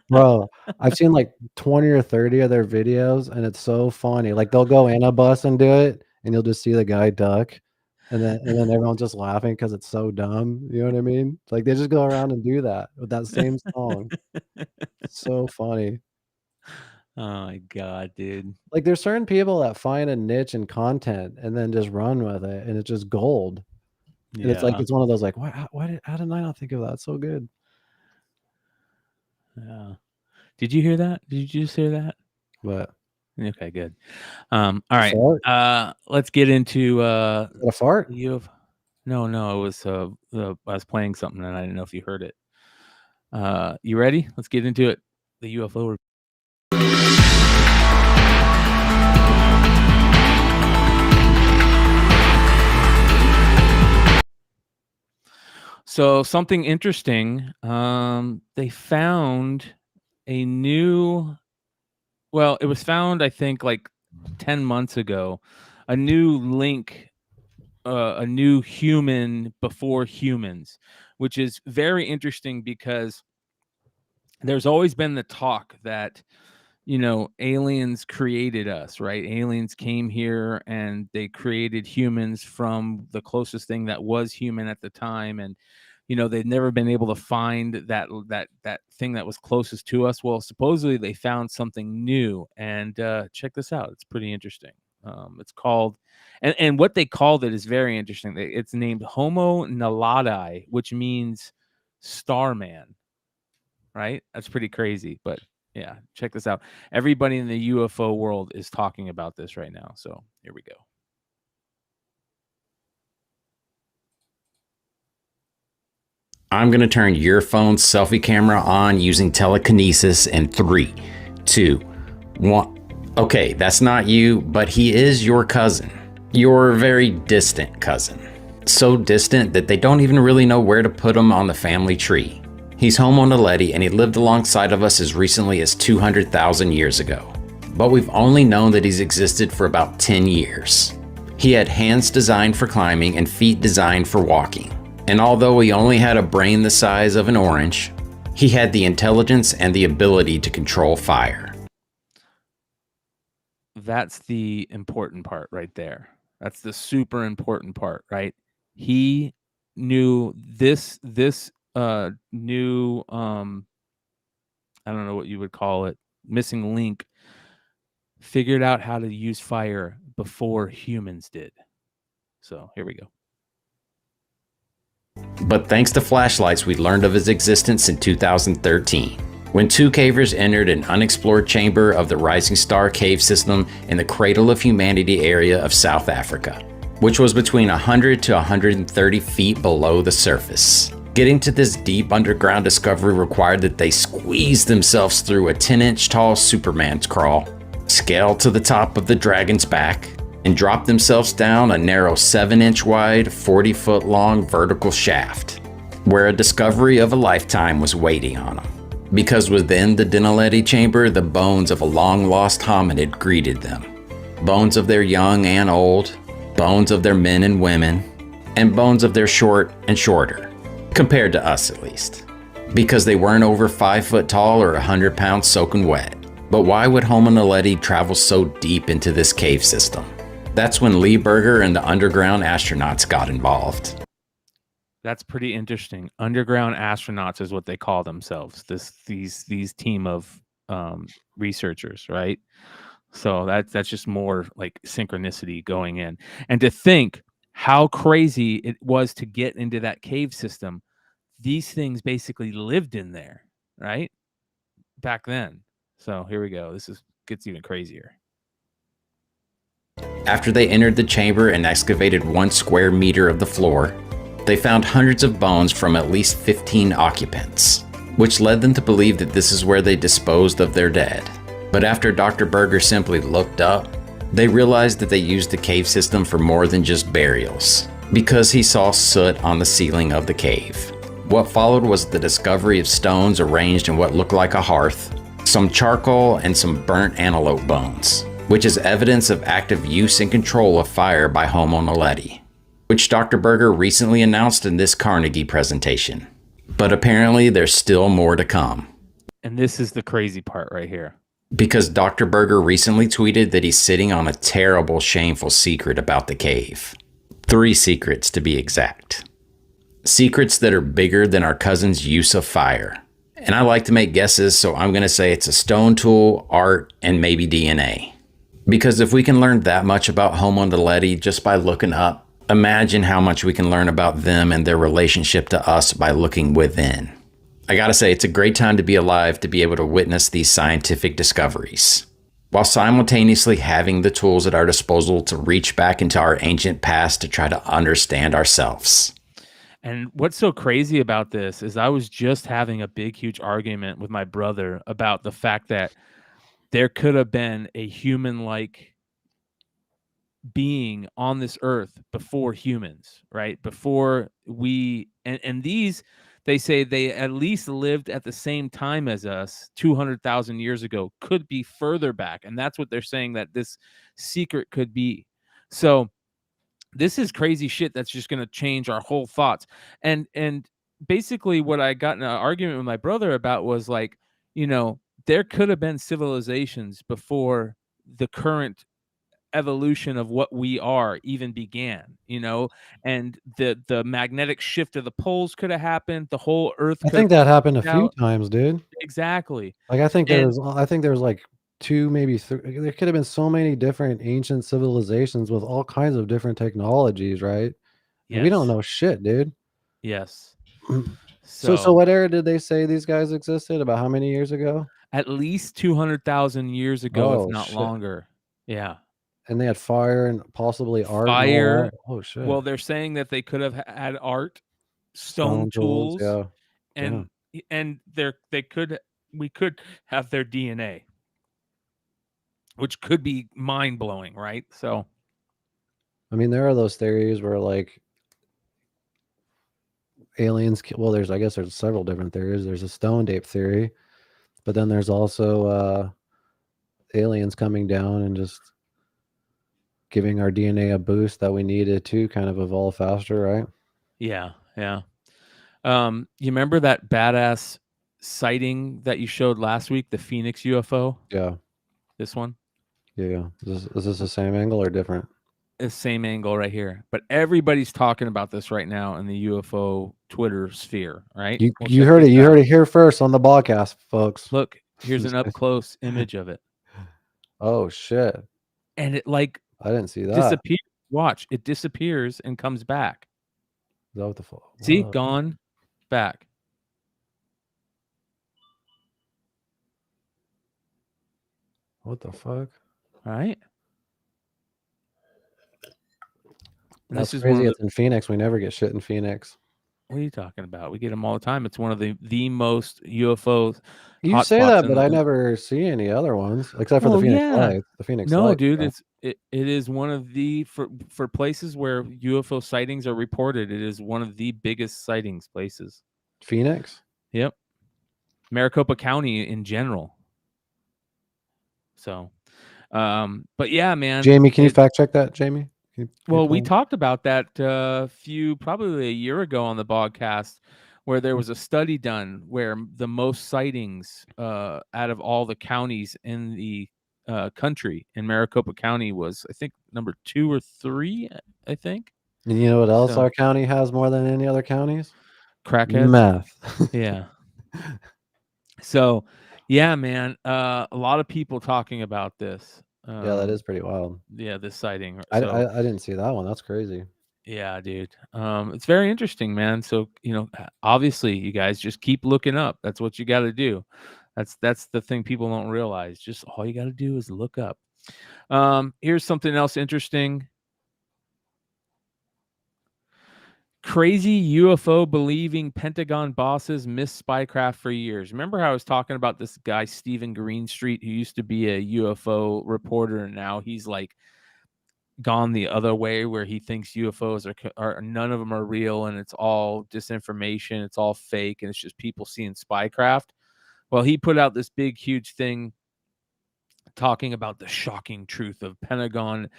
Bro, I've seen like 20 or 30 of their videos, and it's so funny. Like, they'll go in a bus and do it, and you'll just see the guy duck, and then everyone's just laughing because it's so dumb. You know what I mean? Like, they just go around and do that with that same song. It's so funny. Oh my god, dude. Like, there's certain people that find a niche in content and then just run with it, and it's just gold. And it's like, it's one of those like, how did I not think of that? It's so good. Yeah. Did you hear that? Did you just hear that? What? Okay, good. All right. Let's get into a fart? No, it was I was playing something and I didn't know if you heard it. You ready? Let's get into it. The UFO. So something interesting, they found a new, well, it was found, I think, like 10 months ago, a new link, a new human before humans, which is very interesting because there's always been the talk that, you know, aliens created us, right? Aliens came here and they created humans from the closest thing that was human at the time. And, you know, they'd never been able to find that thing that was closest to us. Well, supposedly they found something new, and check this out. It's pretty interesting. It's called, and what they called it is very interesting. It's named Homo Naledi, which means Starman, right? That's pretty crazy, but yeah, check this out. Everybody in the UFO world is talking about this right now. So here we go. I'm going to turn your phone's selfie camera on using telekinesis in 3, 2, 1. Okay, that's not you, but he is your cousin. Your very distant cousin. So distant that they don't even really know where to put him on the family tree. He's Homo Naledi, and he lived alongside of us as recently as 200,000 years ago. But we've only known that he's existed for about 10 years. He had hands designed for climbing and feet designed for walking. And although he only had a brain the size of an orange, he had the intelligence and the ability to control fire. That's the important part right there. That's the super important part, right? He new new I don't know what you would call it, missing link, figured out how to use fire before humans did. So here we go. But thanks to flashlights, we learned of his existence in 2013, when two cavers entered an unexplored chamber of the Rising Star cave system in the Cradle of Humanity area of South Africa, which was between 100 to 130 feet below the surface. Getting to this deep underground discovery required that they squeeze themselves through a 10-inch tall Superman's crawl, scale to the top of the dragon's back, and drop themselves down a narrow 7-inch wide, 40-foot long vertical shaft, where a discovery of a lifetime was waiting on them. Because within the Dinaledi chamber, the bones of a long-lost hominid greeted them. Bones of their young and old, bones of their men and women, and bones of their short and shorter, compared to us at least. Because they weren't over 5 foot tall or 100 pounds soaking wet. But why would Homo naledi travel so deep into this cave system? That's when Lee Berger and the underground astronauts got involved. That's pretty interesting. Underground astronauts is what they call themselves. These team of researchers, right? So that's just more like synchronicity going in. And to think how crazy it was to get into that cave system. These things basically lived in there, right? Back then. So here we go. This gets even crazier. After they entered the chamber and excavated 1 square meter of the floor, they found hundreds of bones from at least 15 occupants, which led them to believe that this is where they disposed of their dead. But after Dr. Berger simply looked up, they realized that they used the cave system for more than just burials, because he saw soot on the ceiling of the cave. What followed was the discovery of stones arranged in what looked like a hearth, some charcoal, and some burnt antelope bones, which is evidence of active use and control of fire by Homo naledi, which Dr. Berger recently announced in this Carnegie presentation. But apparently there's still more to come. And this is the crazy part right here. Because Dr. Berger recently tweeted that he's sitting on a terrible, shameful secret about the cave. 3 secrets to be exact. Secrets that are bigger than our cousin's use of fire. And I like to make guesses, so I'm going to say it's a stone tool, art, and maybe DNA. Because if we can learn that much about Homo naledi just by looking up, imagine how much we can learn about them and their relationship to us by looking within. I gotta say, it's a great time to be alive to be able to witness these scientific discoveries, while simultaneously having the tools at our disposal to reach back into our ancient past to try to understand ourselves. And what's so crazy about this is I was just having a big, huge argument with my brother about the fact that there could have been a human-like being on this earth before humans, right? Before we, and these, they say they at least lived at the same time as us 200,000 years ago, could be further back. And that's what they're saying that this secret could be. So this is crazy shit that's just going to change our whole thoughts. And basically what I got in an argument with my brother about was like, you know, there could have been civilizations before the current evolution of what we are even began, you know, and the magnetic shift of the poles could have happened. The whole earth. I think that happened a few times, dude. Exactly. Like I think there was like 2, maybe 3. There could have been so many different ancient civilizations with all kinds of different technologies, right? And we don't know shit, dude. Yes. So what era did they say these guys existed? About how many years ago? At least 200,000 years ago, if not longer. Yeah. And they had fire and possibly art. Fire. Oh shit. Well, they're saying that they could have had art, stone tools, yeah. and we could have their DNA, which could be mind blowing, right? So, I mean, there are those theories where like aliens. Well, I guess there's several different theories. There's a stone ape theory, but then there's also aliens coming down and just giving our DNA a boost that we needed to kind of evolve faster, right? Yeah. You remember that badass sighting that you showed last week, the Phoenix UFO? Yeah. This one? Yeah. Is this the same angle or different? the same angle right here. But everybody's talking about this right now in the UFO Twitter sphere, right? You heard it. You heard it here first on the Bogcast, folks. Look, here's an up close image of it. Oh shit! And it like I didn't see that. Disappears. Watch, it disappears and comes back. Is that what the fuck? See, gone, back. What the fuck? All right. And That's this is crazy. one of It's in Phoenix. We never get shit in Phoenix. What are you talking about? We get them all the time. It's one of the most UFO. You say that, but I never see any other ones except for the Phoenix Lights. The Phoenix No, Lights, dude, yeah. it is one of the for places where UFO sightings are reported. It is one of the biggest sightings places. Phoenix. Yep. Maricopa County in general. So, but yeah, man. Jamie, can you fact check that, Jamie? Well, we talked about that probably a year ago on the Bogcast, where there was a study done where the most sightings out of all the counties in the country, in Maricopa County was, I think, number 2 or 3, I think. And you know what else our county has more than any other counties? Crackheads. Meth. Yeah. So, yeah, man, a lot of people talking about this. Yeah, that is pretty wild. Yeah, this sighting. I didn't see that one. That's crazy. Yeah, dude. It's very interesting, man. So, obviously, you guys just keep looking up. That's what you got to do. That's the thing people don't realize. Just all you got to do is look up. Here's something else interesting. Crazy UFO believing Pentagon bosses missed spycraft for years. Remember how I was talking about this guy, Stephen Greenstreet, who used to be a UFO reporter, and now he's like gone the other way, where he thinks UFOs are none of them are real, and it's all disinformation, it's all fake, and it's just people seeing spycraft. Well, he put out this big, huge thing talking about the shocking truth of Pentagon.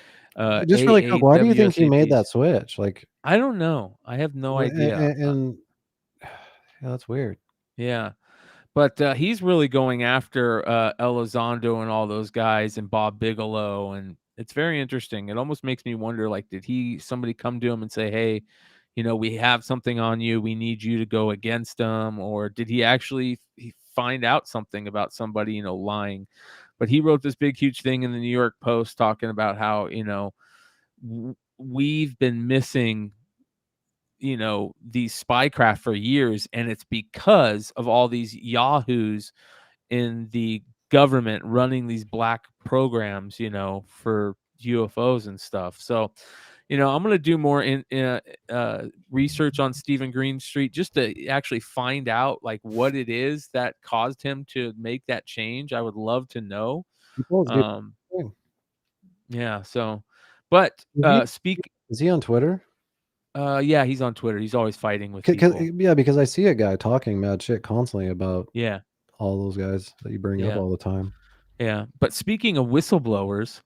Just really quick, why do you think he made that switch? Like, I don't know. I have no idea. And yeah, that's weird. Yeah. But he's really going after Elizondo and all those guys and Bob Bigelow, and it's very interesting. It almost makes me wonder, like, did somebody come to him and say, hey, we have something on you, we need you to go against them, or did he actually find out something about somebody, lying? But he wrote this big, huge thing in the New York Post talking about how, we've been missing these spycraft for years, and it's because of all these yahoos in the government running these black programs, for UFOs and stuff. So, I'm going to do more in research on Stephen Greenstreet, just to actually find out like what it is that caused him to make that change. I would love to know. Yeah. So, but is he on Twitter? Yeah, he's on Twitter. He's always fighting with people. Yeah, because I see a guy talking mad shit constantly about all those guys that you bring up all the time. Yeah, but speaking of whistleblowers,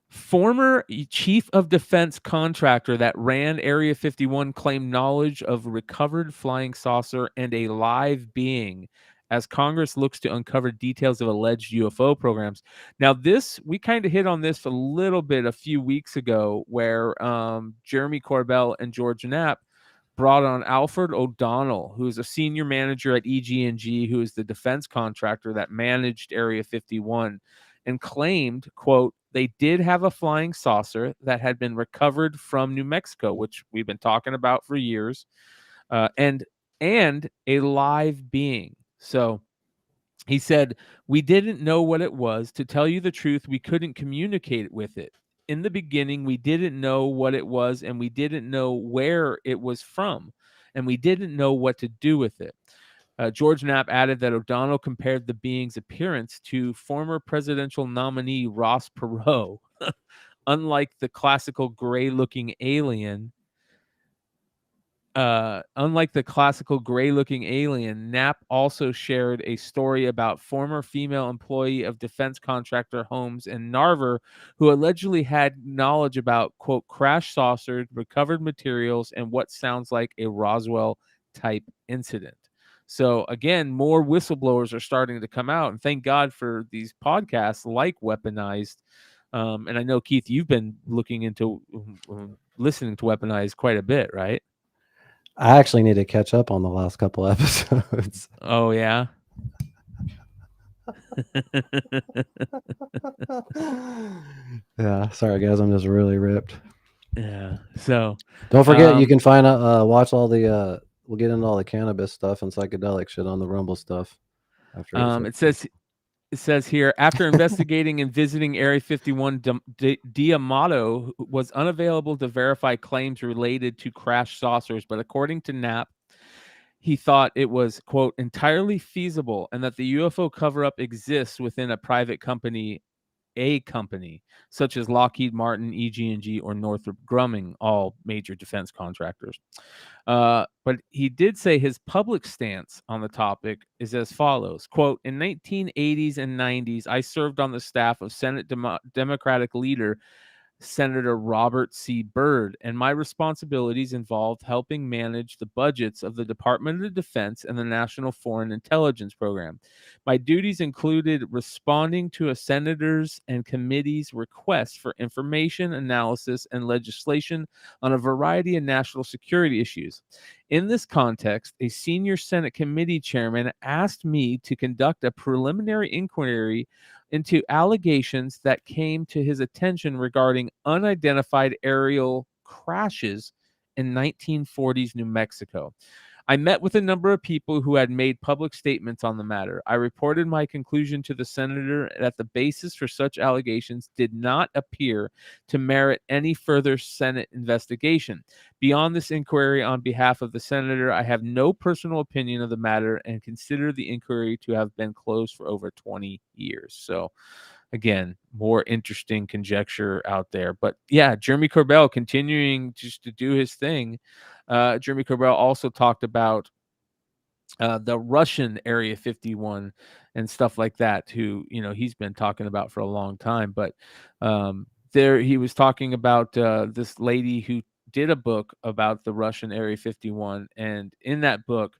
former chief of defense contractor that ran Area 51 claimed knowledge of recovered flying saucer and a live being as Congress looks to uncover details of alleged UFO programs. Now, we kind of hit on this a little bit a few weeks ago, where Jeremy Corbell and George Knapp brought on Alfred O'Donnell, who is a senior manager at EG&G, who is the defense contractor that managed Area 51, and claimed, quote, they did have a flying saucer that had been recovered from New Mexico, which we've been talking about for years, and a live being. So he said, we didn't know what it was. To tell you the truth, we couldn't communicate with it. In the beginning, we didn't know what it was, and we didn't know where it was from, and we didn't know what to do with it. George Knapp added that O'Donnell compared the being's appearance to former presidential nominee Ross Perot. Unlike the classical gray-looking alien, Knapp also shared a story about former female employee of defense contractor Holmes and Narver, who allegedly had knowledge about, quote, crash saucers, recovered materials, and what sounds like a Roswell-type incident. So, again, more whistleblowers are starting to come out, and thank God for these podcasts like Weaponized, And I know, Keith, you've been looking into listening to Weaponized quite a bit, right? I actually need to catch up on the last couple episodes. Oh yeah. Yeah, sorry guys, I'm just really ripped. Yeah. So don't forget, you can find watch all the we'll get into all the cannabis stuff and psychedelic shit on the Rumble stuff. After it says here, after investigating and visiting Area 51, D'Amato was unavailable to verify claims related to crash saucers, but according to Knapp, he thought it was, quote, entirely feasible and that the UFO cover-up exists within a private company, such as Lockheed Martin, EG&G, or Northrop Grumman, all major defense contractors. But he did say his public stance on the topic is as follows, quote, in 1980s and 90s, I served on the staff of Senate Democratic leader Senator Robert C. Byrd, and my responsibilities involved helping manage the budgets of the Department of Defense and the National Foreign Intelligence Program. My duties included responding to a senator's and committee's requests for information, analysis, and legislation on a variety of national security issues. In this context, a senior Senate committee chairman asked me to conduct a preliminary inquiry into allegations that came to his attention regarding unidentified aerial crashes in 1940s New Mexico. I met with a number of people who had made public statements on the matter. I reported my conclusion to the senator that the basis for such allegations did not appear to merit any further Senate investigation. Beyond this inquiry on behalf of the senator, I have no personal opinion of the matter and consider the inquiry to have been closed for over 20 years. So, again, more interesting conjecture out there. But yeah, Jeremy Corbell continuing just to do his thing. Jeremy Corbell also talked about the Russian Area 51 and stuff like that, who, he's been talking about for a long time. But there he was talking about this lady who did a book about the Russian Area 51. And in that book,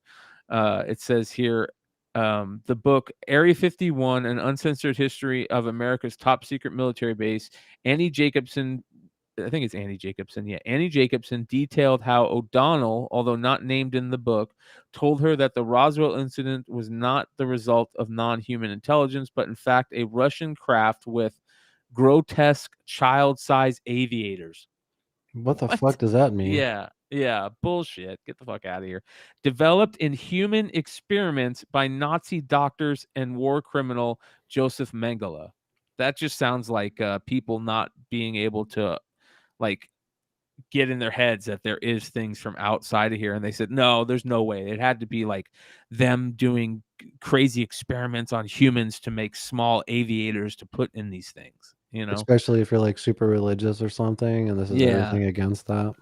it says here, the book Area 51, An Uncensored History of America's Top Secret Military Base, Annie Jacobson, I think it's Annie Jacobson. Yeah, Annie Jacobson detailed how O'Donnell, although not named in the book, told her that the Roswell incident was not the result of non-human intelligence, but in fact a Russian craft with grotesque child-sized aviators. What the fuck does that mean? Yeah, bullshit. Get the fuck out of here. Developed in human experiments by Nazi doctors and war criminal Joseph Mengele. That just sounds like people not being able to get in their heads that there is things from outside of here. And they said, no, there's no way. It had to be like them doing crazy experiments on humans to make small aviators to put in these things, Especially if you're super religious or something, and this is everything against that.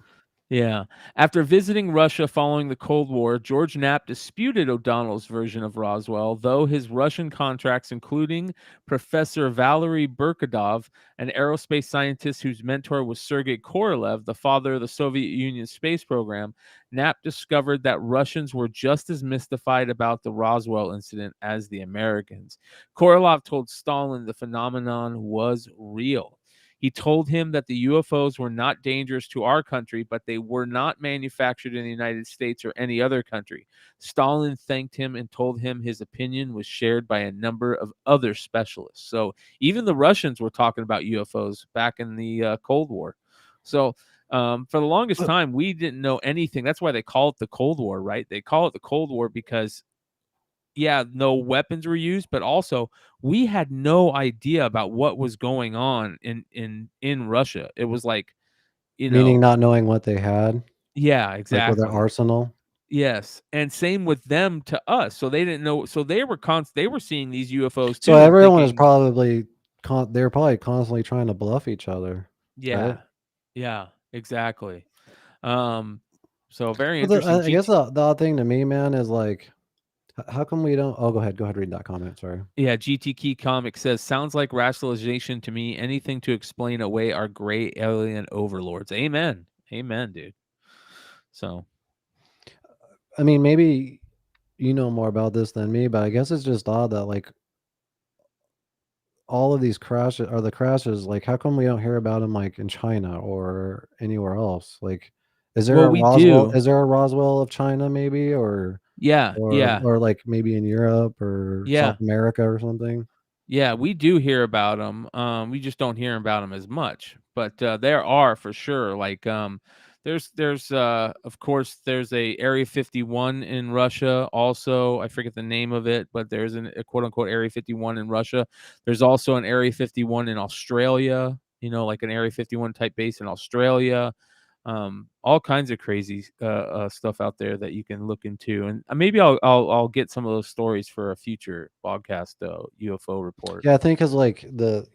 Yeah. After visiting Russia following the Cold War, George Knapp disputed O'Donnell's version of Roswell, though his Russian contracts, including Professor Valery Berkadov, an aerospace scientist whose mentor was Sergei Korolev, the father of the Soviet Union space program, Knapp discovered that Russians were just as mystified about the Roswell incident as the Americans. Korolev told Stalin the phenomenon was real. He told him that the UFOs were not dangerous to our country, but they were not manufactured in the United States or any other country. Stalin thanked him and told him his opinion was shared by a number of other specialists. So even the Russians were talking about UFOs back in the Cold War. So for the longest time, we didn't know anything. That's why they call it the Cold War, right? They call it the Cold War because no weapons were used, but also we had no idea about what was going on in Russia. It was like, meaning not knowing what they had. Yeah, exactly. Like with their arsenal. Yes, and same with them to us. So they didn't know. So they were seeing these UFOs too. So everyone is probably they were probably constantly trying to bluff each other. Yeah, right? Yeah, exactly. So very interesting. I guess the odd thing to me, man, is like, how come we don't? Oh, go ahead, read that comment. Sorry. Yeah, GT Key Comic says, sounds like rationalization to me. Anything to explain away our gray alien overlords. Amen, dude. So, I mean, maybe you know more about this than me, but I guess it's just odd that all of these crashes are the crashes. Like, how come we don't hear about them like in China or anywhere else? Like, is there Well, a we Roswell? do. Is there a Roswell of China, maybe, or Yeah, yeah, like maybe in Europe or South yeah. America or something? Yeah, we do hear about them. We just don't hear about them as much. But there are for sure. Like there's of course there's a Area 51 in Russia. Also, I forget the name of it, but there's a quote unquote Area 51 in Russia. There's also an Area 51 in Australia. You know, like an Area 51 type base in Australia. All kinds of crazy stuff out there that you can look into, and maybe I'll get some of those stories for a future podcast UFO report. Yeah, I think because like the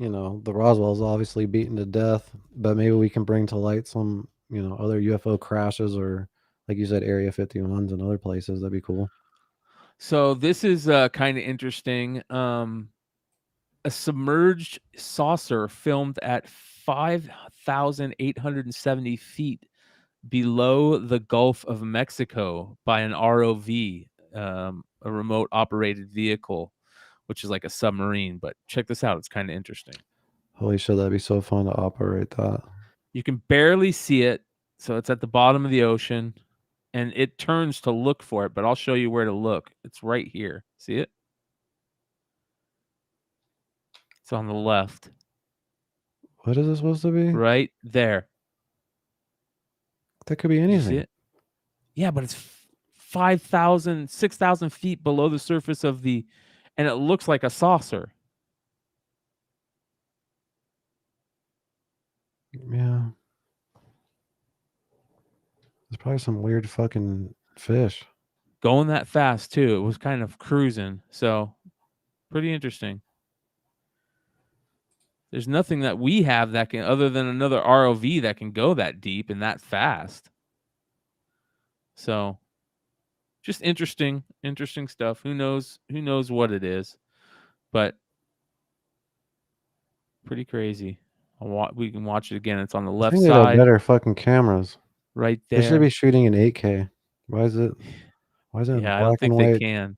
Roswell's obviously beaten to death, but maybe we can bring to light some other UFO crashes or like you said Area 51s and other places. That'd be cool. So this is kind of interesting. A submerged saucer filmed at 5,870 feet below the Gulf of Mexico by an ROV, a remote operated vehicle, which is like a submarine. But check this out. It's kind of interesting. Holy shit, that'd be so fun to operate that. You can barely see it. So it's at the bottom of the ocean and it turns to look for it, but I'll show you where to look. It's right here. See it? It's on the left. What is it supposed to be? Right there. That could be anything. See it? Yeah, but it's 5,000, 6,000 feet below the surface of the, and it looks like a saucer. Yeah. There's probably some weird fucking fish. Going that fast too. It was kind of cruising. So pretty interesting. There's nothing that we have that can, other than another ROV that can go that deep and that fast. So just interesting stuff. Who knows what it is, but pretty crazy. We can watch it again. It's on the left I think they have side. better fucking cameras. Right They should there. be shooting in 8K. Why is it in Yeah, I black don't think and they white? can.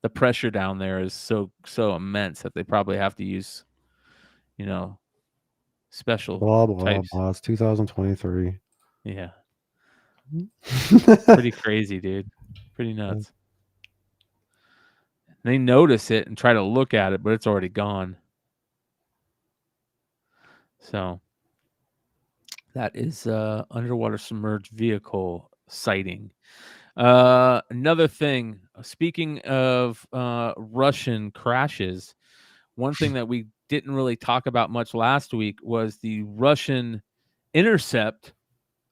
The pressure down there is so immense that they probably have to use, special Blah blah types. blah. It's 2023. Yeah. Pretty crazy, dude. Pretty nuts. They notice it and try to look at it, but it's already gone. So that is underwater submerged vehicle sighting. Another thing, speaking of Russian crashes, one thing that we didn't really talk about much last week was the Russian intercept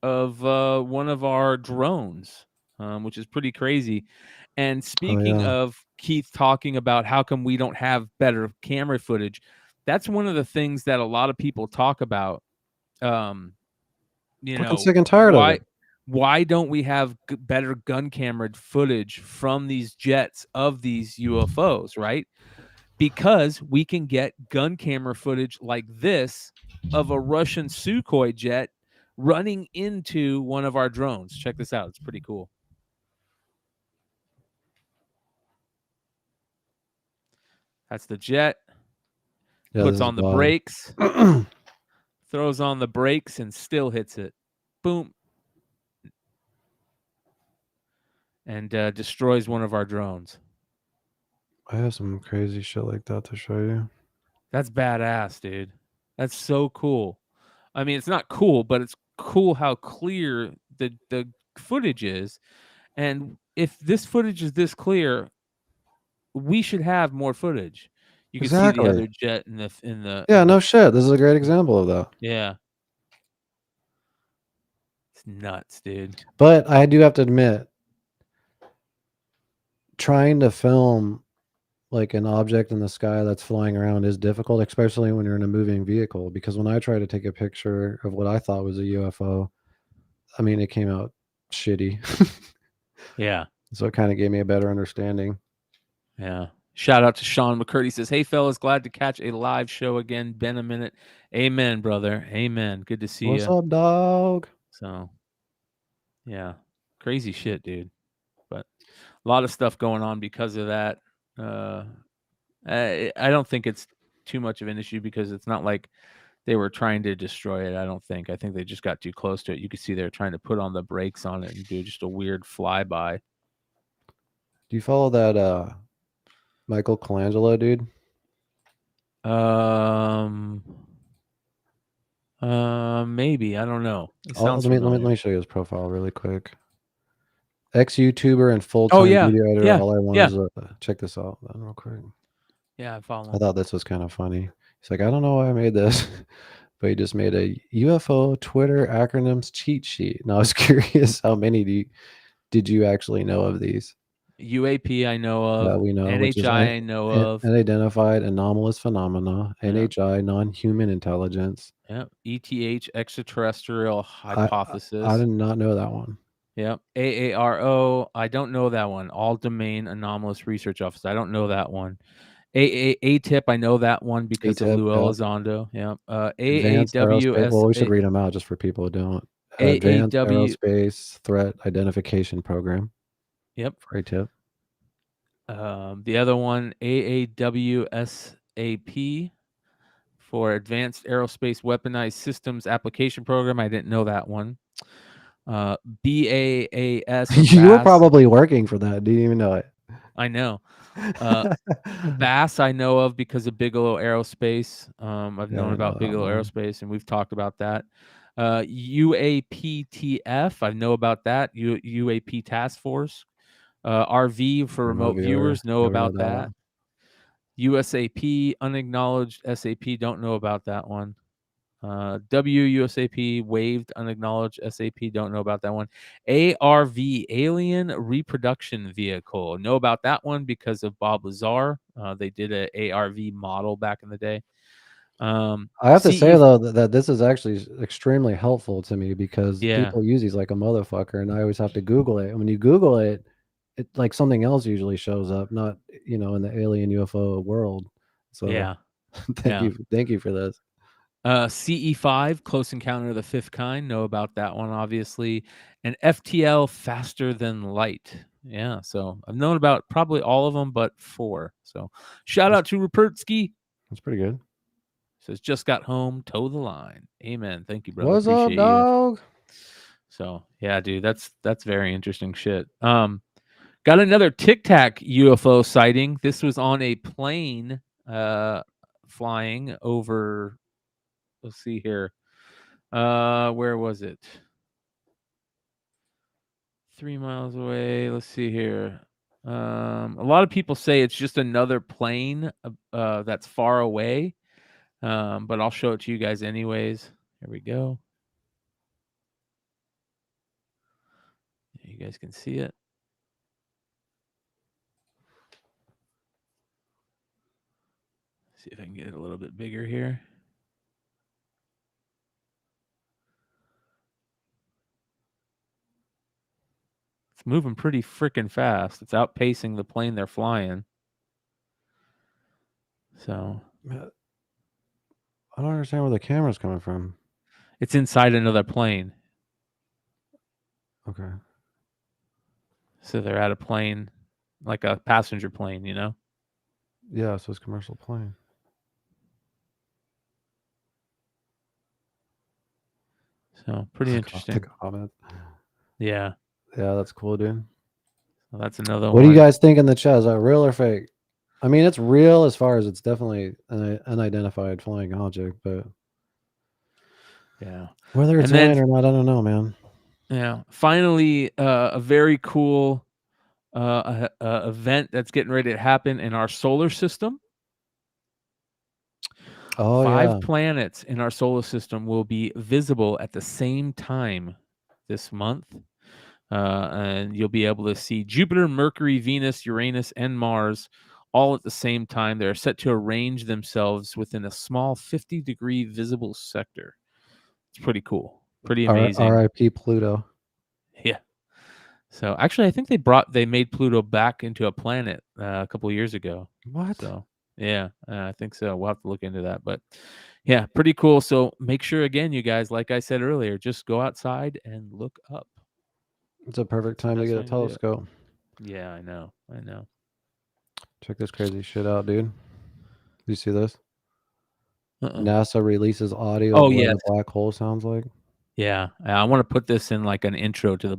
of one of our drones, which is pretty crazy. And speaking of Keith talking about how come we don't have better camera footage, that's one of the things that a lot of people talk about. Fucking sick and tired of it. Why don't we have better gun camera footage from these jets of these UFOs, right? Because we can get gun camera footage like this of a Russian Sukhoi jet running into one of our drones. Check this out. It's pretty cool. That's the jet. Yeah, Puts on the brakes. Throws on the brakes and still hits it. Boom. And destroys one of our drones. I have some crazy shit like that to show you. That's badass, dude. That's so cool. I mean, it's not cool, but it's cool how clear the footage is. And if this footage is this clear, we should have more footage. You can see the other jet in the Yeah, no shit. This is a great example of that. Yeah. It's nuts, dude. But I do have to admit, trying to film like an object in the sky that's flying around is difficult, especially when you're in a moving vehicle. Because when I tried to take a picture of what I thought was a UFO, I mean, it came out shitty. Yeah. So it kind of gave me a better understanding. Yeah. Shout out to Sean McCurdy. Says, hey, fellas, glad to catch a live show again. Been a minute. Amen, brother. Amen. Good to see you. What's up, dog? So, yeah. Crazy shit, dude. But a lot of stuff going on because of that. I don't think it's too much of an issue because it's not like they were trying to destroy it. I don't think. I think they just got too close to it. You could see they're trying to put on the brakes on it and do just a weird flyby. Do you follow that Michael Colangelo dude? Maybe, I don't know. It Let sounds me familiar. show you his profile really quick. Ex-YouTuber and full-time Oh, yeah. video editor. Yeah. All I want Yeah. is check this out real quick. Yeah, I follow I him. thought this was kind of funny. He's like, I don't know why I made this, but he just made a UFO Twitter acronyms cheat sheet. And I was curious, how many did you actually know of these? UAP I know of. That we know, which is NHI I know of. unidentified anomalous phenomena. Yeah. NHI, non-human intelligence. Yep. ETH, extraterrestrial hypothesis. I did not know that one. Yep. AARO, I don't know that one. All Domain Anomalous Research Office. I don't know that one. ATIP, I know that one because of ATIP, Lou yep. Elizondo. Yep. Advanced Aerospace. Well, we should AAWS. read them out just for people who don't. Advanced AAW. Aerospace Threat Identification Program. Yep. For ATIP. The other one, AAWSAP, for Advanced Aerospace Weaponized Systems Application Program. I didn't know that one. BAAS. You were probably working for that. Didn't even know it. I know. BASS I know of because of Bigelow Aerospace. I've known about Bigelow Aerospace, and we've talked about that. UAPTF, I know about that. UAP Task Force. RV for remote viewers, know about that. USAP, unacknowledged SAP, don't know about that one. WUSAP, waived unacknowledged SAP, don't know about that one. ARV, alien reproduction vehicle, know about that one because of Bob Lazar. They did a ARV model back in the day. I have to say though that this is actually extremely helpful to me because people use these like a motherfucker, and I always have to Google it. And when you Google it, it like something else usually shows up, not in the alien UFO world. So thank you for this. CE5, Close Encounter of the Fifth Kind, know about that one obviously, and FTL, Faster Than Light. Yeah, so I've known about probably all of them but 4. So shout out to Rupertsky. That's pretty good. Says just got home, toe the line. Amen. Thank you, brother. What's up, dog? So yeah, dude, that's very interesting shit. Got another Tic Tac UFO sighting. This was on a plane flying over. Let's see here. Where was it? 3 miles away. Let's see here. A lot of people say it's just another plane that's far away. But I'll show it to you guys anyways. Here we go. You guys can see it. See if I can get it a little bit bigger here. It's moving pretty freaking fast. It's outpacing the plane they're flying. So I don't understand where the camera's coming from. It's inside another plane. Okay. So they're at a plane, like a passenger plane, Yeah, so it's commercial plane. So pretty interesting. Yeah. Yeah, that's cool, dude. Well, that's another one. What do you guys think in the chat? Is that real or fake? I mean, it's real as far as it's definitely an unidentified flying object, but yeah, whether it's alien or not, I don't know, man. Yeah. Finally, a very cool event that's getting ready to happen in our solar system. Oh, 5 planets in our solar system will be visible at the same time this month. And you'll be able to see Jupiter, Mercury, Venus, Uranus, and Mars all at the same time. They're set to arrange themselves within a small 50-degree visible sector. It's pretty cool. Pretty amazing. R.I.P. Pluto. Yeah. So actually, I think they made Pluto back into a planet a couple of years ago. What? So yeah, I think so. We'll have to look into that. But yeah, pretty cool. So make sure, again, you guys, like I said earlier, just go outside and look up. It's a perfect time to get a telescope. Yeah, I know. Check this crazy shit out, dude. You see this? NASA releases audio Oh, of what yes. a black hole sounds like. Yeah, I want to put this in like an intro to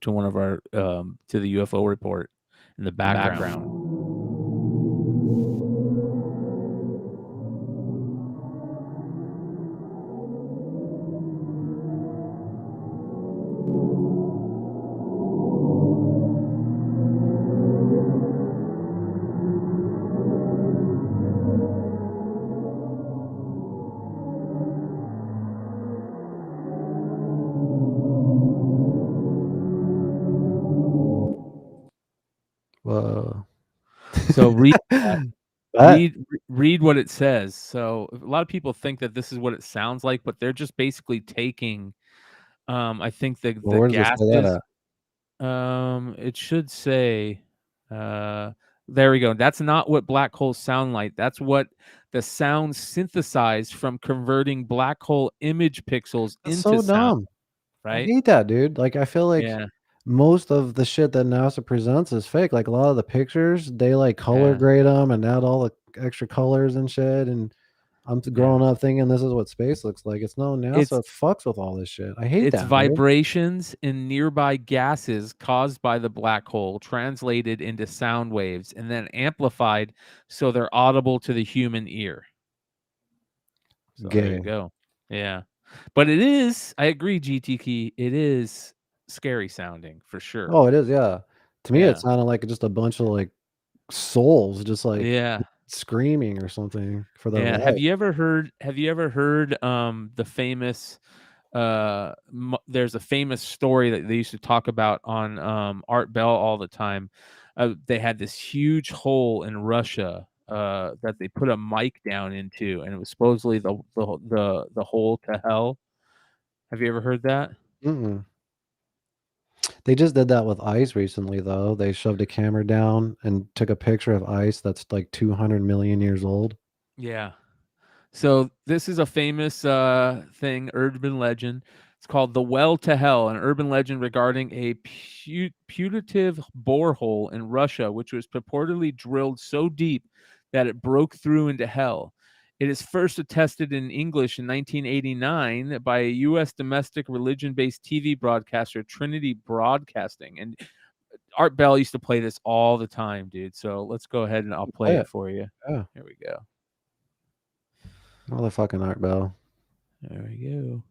one of our to the UFO report in the background. Whoa. So read that. That- read what it says. So a lot of people think that this is what it sounds like, but they're just basically taking I think the where does it say that gases. at? It should say there we go. That's not what black holes sound like. That's what the sound synthesized from converting black hole image pixels That's into so sound. dumb. I Right? hate that, dude. Like, I feel like Yeah. most of the shit that NASA presents is fake. Like, a lot of the pictures, they like color Yeah. grade them and add all the extra colors and shit. And I'm growing up thinking this is what space looks like. It's no NASA fucks with all this shit. I hate It's that. Dude. vibrations in nearby gases caused by the black hole translated into sound waves and then amplified so they're audible to the human ear. So there you Gay. go. Yeah. But it is, I agree, GTK, it is scary sounding for sure. Oh, it is, yeah. To me, Yeah. it sounded like just a bunch of like souls just like Yeah. screaming or something for their Yeah. life. Have you ever heard the famous there's a famous story that they used to talk about on Art Bell all the time. They had this huge hole in Russia that they put a mic down into, and it was supposedly the hole to hell. Have you ever heard that? Mm-mm. They just did that with ice recently, though. They shoved a camera down and took a picture of ice that's like 200 million years old. Yeah. So this is a famous thing, urban legend. It's called the Well to Hell, an urban legend regarding a putative borehole in Russia, which was purportedly drilled so deep that it broke through into hell. It is first attested in English in 1989 by a U.S. domestic religion-based TV broadcaster, Trinity Broadcasting. And Art Bell used to play this all the time, dude. So let's go ahead and I'll play it for you. Yeah. Here we go. Motherfucking Art Bell. There we go.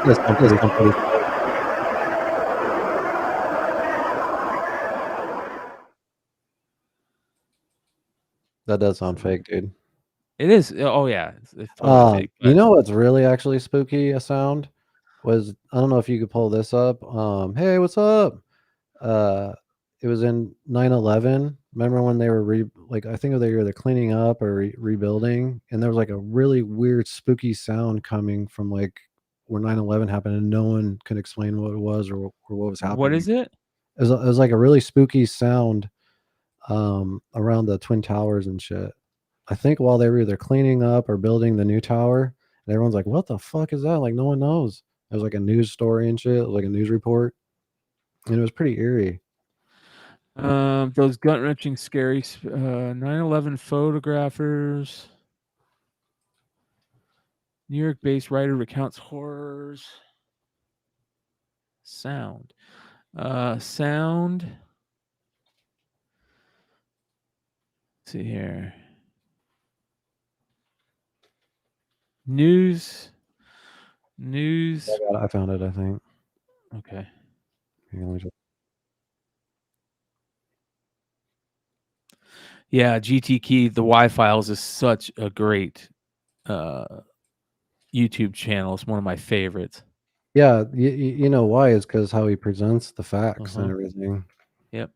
Yes, I'm pretty That does sound fake, dude. It is. Oh yeah, it's totally fake. You know what's really actually spooky? A sound was, I don't know if you could pull this up. Hey, what's up? It was in 9/11. Remember when they were I think they were either cleaning up or rebuilding, and there was like a really weird spooky sound coming from like where 9/11 happened, and no one could explain what it was or what was happening. What is it? It was like a really spooky sound around the Twin Towers and shit. I think while they were either cleaning up or building the new tower, and everyone's like, "What the fuck is that?" Like no one knows. It was like a news story and shit. It was like a news report, and it was pretty eerie. Those gut-wrenching, scary 9/11 photographers. New York-based writer recounts horrors. Sound. Sound. Let's see here. News. I found it, I think. Okay. Hang on, Yeah, GT Key, the Y-Files is such a great YouTube channel. It's one of my favorites. Yeah, you know why? Is because how he presents the facts and everything. Yep.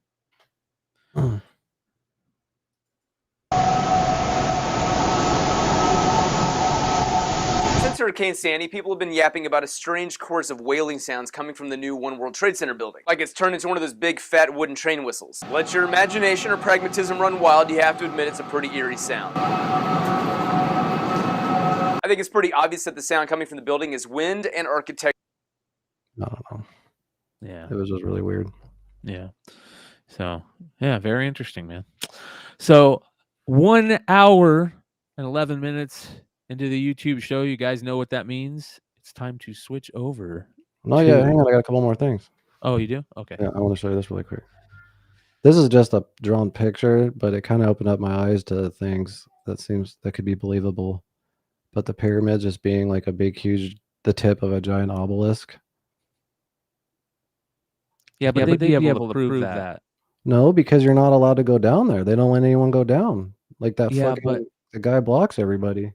Since Hurricane Sandy, people have been yapping about a strange chorus of wailing sounds coming from the new One World Trade Center building. Like it's turned into one of those big, fat wooden train whistles. Let your imagination or pragmatism run wild, you have to admit it's a pretty eerie sound. I think it's pretty obvious that the sound coming from the building is wind and architecture. I don't know. Yeah. It was just really weird. Yeah. So, yeah, very interesting, man. So, 1 hour and 11 minutes into the YouTube show, you guys know what that means. It's time to switch over. No, yeah, hang on. I got a couple more things. Oh, you do? Okay. Yeah, I want to show you this really quick. This is just a drawn picture, but it kind of opened up my eyes to things that could be believable. But the pyramids just being like a big, huge, the tip of a giant obelisk. Yeah, but they'd be able to prove that. No, because you're not allowed to go down there. They don't let anyone go down. Like that Yeah, fucking but the guy blocks everybody.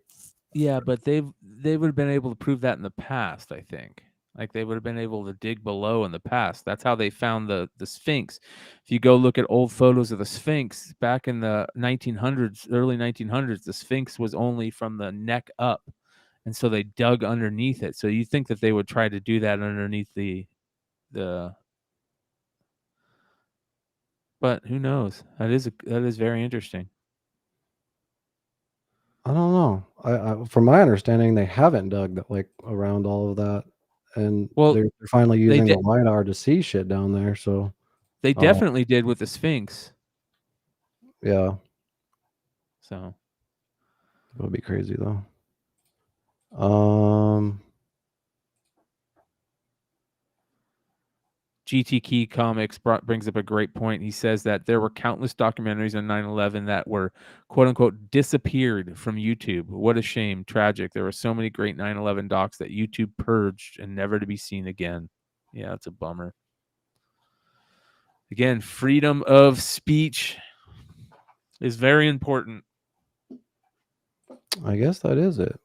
yeah, but they would have been able to prove that in the past, I think. Like they would have been able to dig below in the past. That's how they found the Sphinx. If you go look at old photos of the Sphinx back in the 1900s, early 1900s, the Sphinx was only from the neck up. And so they dug underneath it. So you think that they would try to do that underneath the but who knows? That is very interesting. I don't know. I from my understanding, they haven't dug like around all of that, and they're finally using the LiDAR to see shit down there. So they definitely did with the Sphinx. Yeah. So it would be crazy though. GT Key Comics brings up a great point. He says that there were countless documentaries on 9/11 that were quote unquote disappeared from YouTube. What a shame. Tragic. There were so many great 9/11 docs that YouTube purged and never to be seen again. Yeah, it's a bummer. Again, freedom of speech is very important. I guess that is it.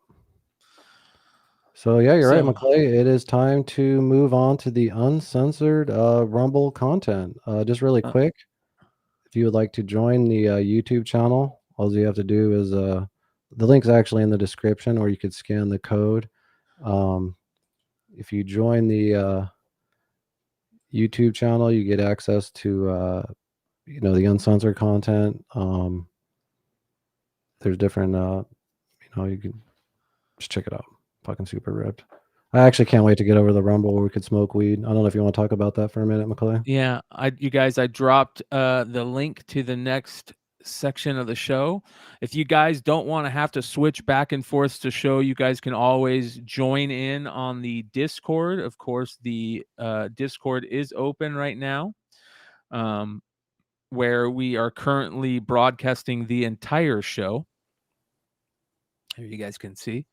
So yeah, you're right, McClay. It is time to move on to the uncensored Rumble content. Just really quick, if you would like to join the YouTube channel, all you have to do is the link's actually in the description, or you could scan the code. If you join the YouTube channel, you get access to the uncensored content. There's different you can just check it out. Fucking super ripped. I actually can't wait to get over the Rumble where we could smoke weed. I don't know if you want to talk about that for a minute, McClay. Yeah, you guys, I dropped the link to the next section of the show. If you guys don't want to have to switch back and forth to show, you guys can always join in on the Discord. Of course, the Discord is open right now, where we are currently broadcasting the entire show. Here you guys can see.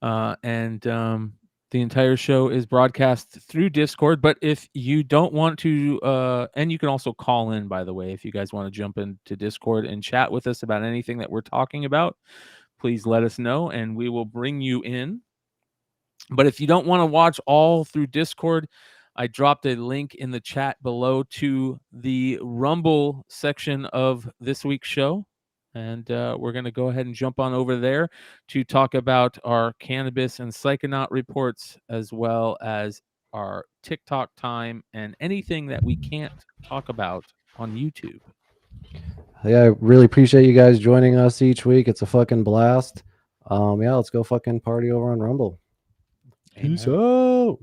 And the entire show is broadcast through Discord. But if you don't want to, and you can also call in, by the way, if you guys want to jump into Discord and chat with us about anything that we're talking about, please let us know and we will bring you in. But if you don't want to watch all through Discord, I dropped a link in the chat below to the Rumble section of this week's show. And we're going to go ahead and jump on over there to talk about our cannabis and psychonaut reports, as well as our TikTok time and anything that we can't talk about on YouTube. Yeah, I really appreciate you guys joining us each week. It's a fucking blast. Yeah, let's go fucking party over on Rumble. Peace out.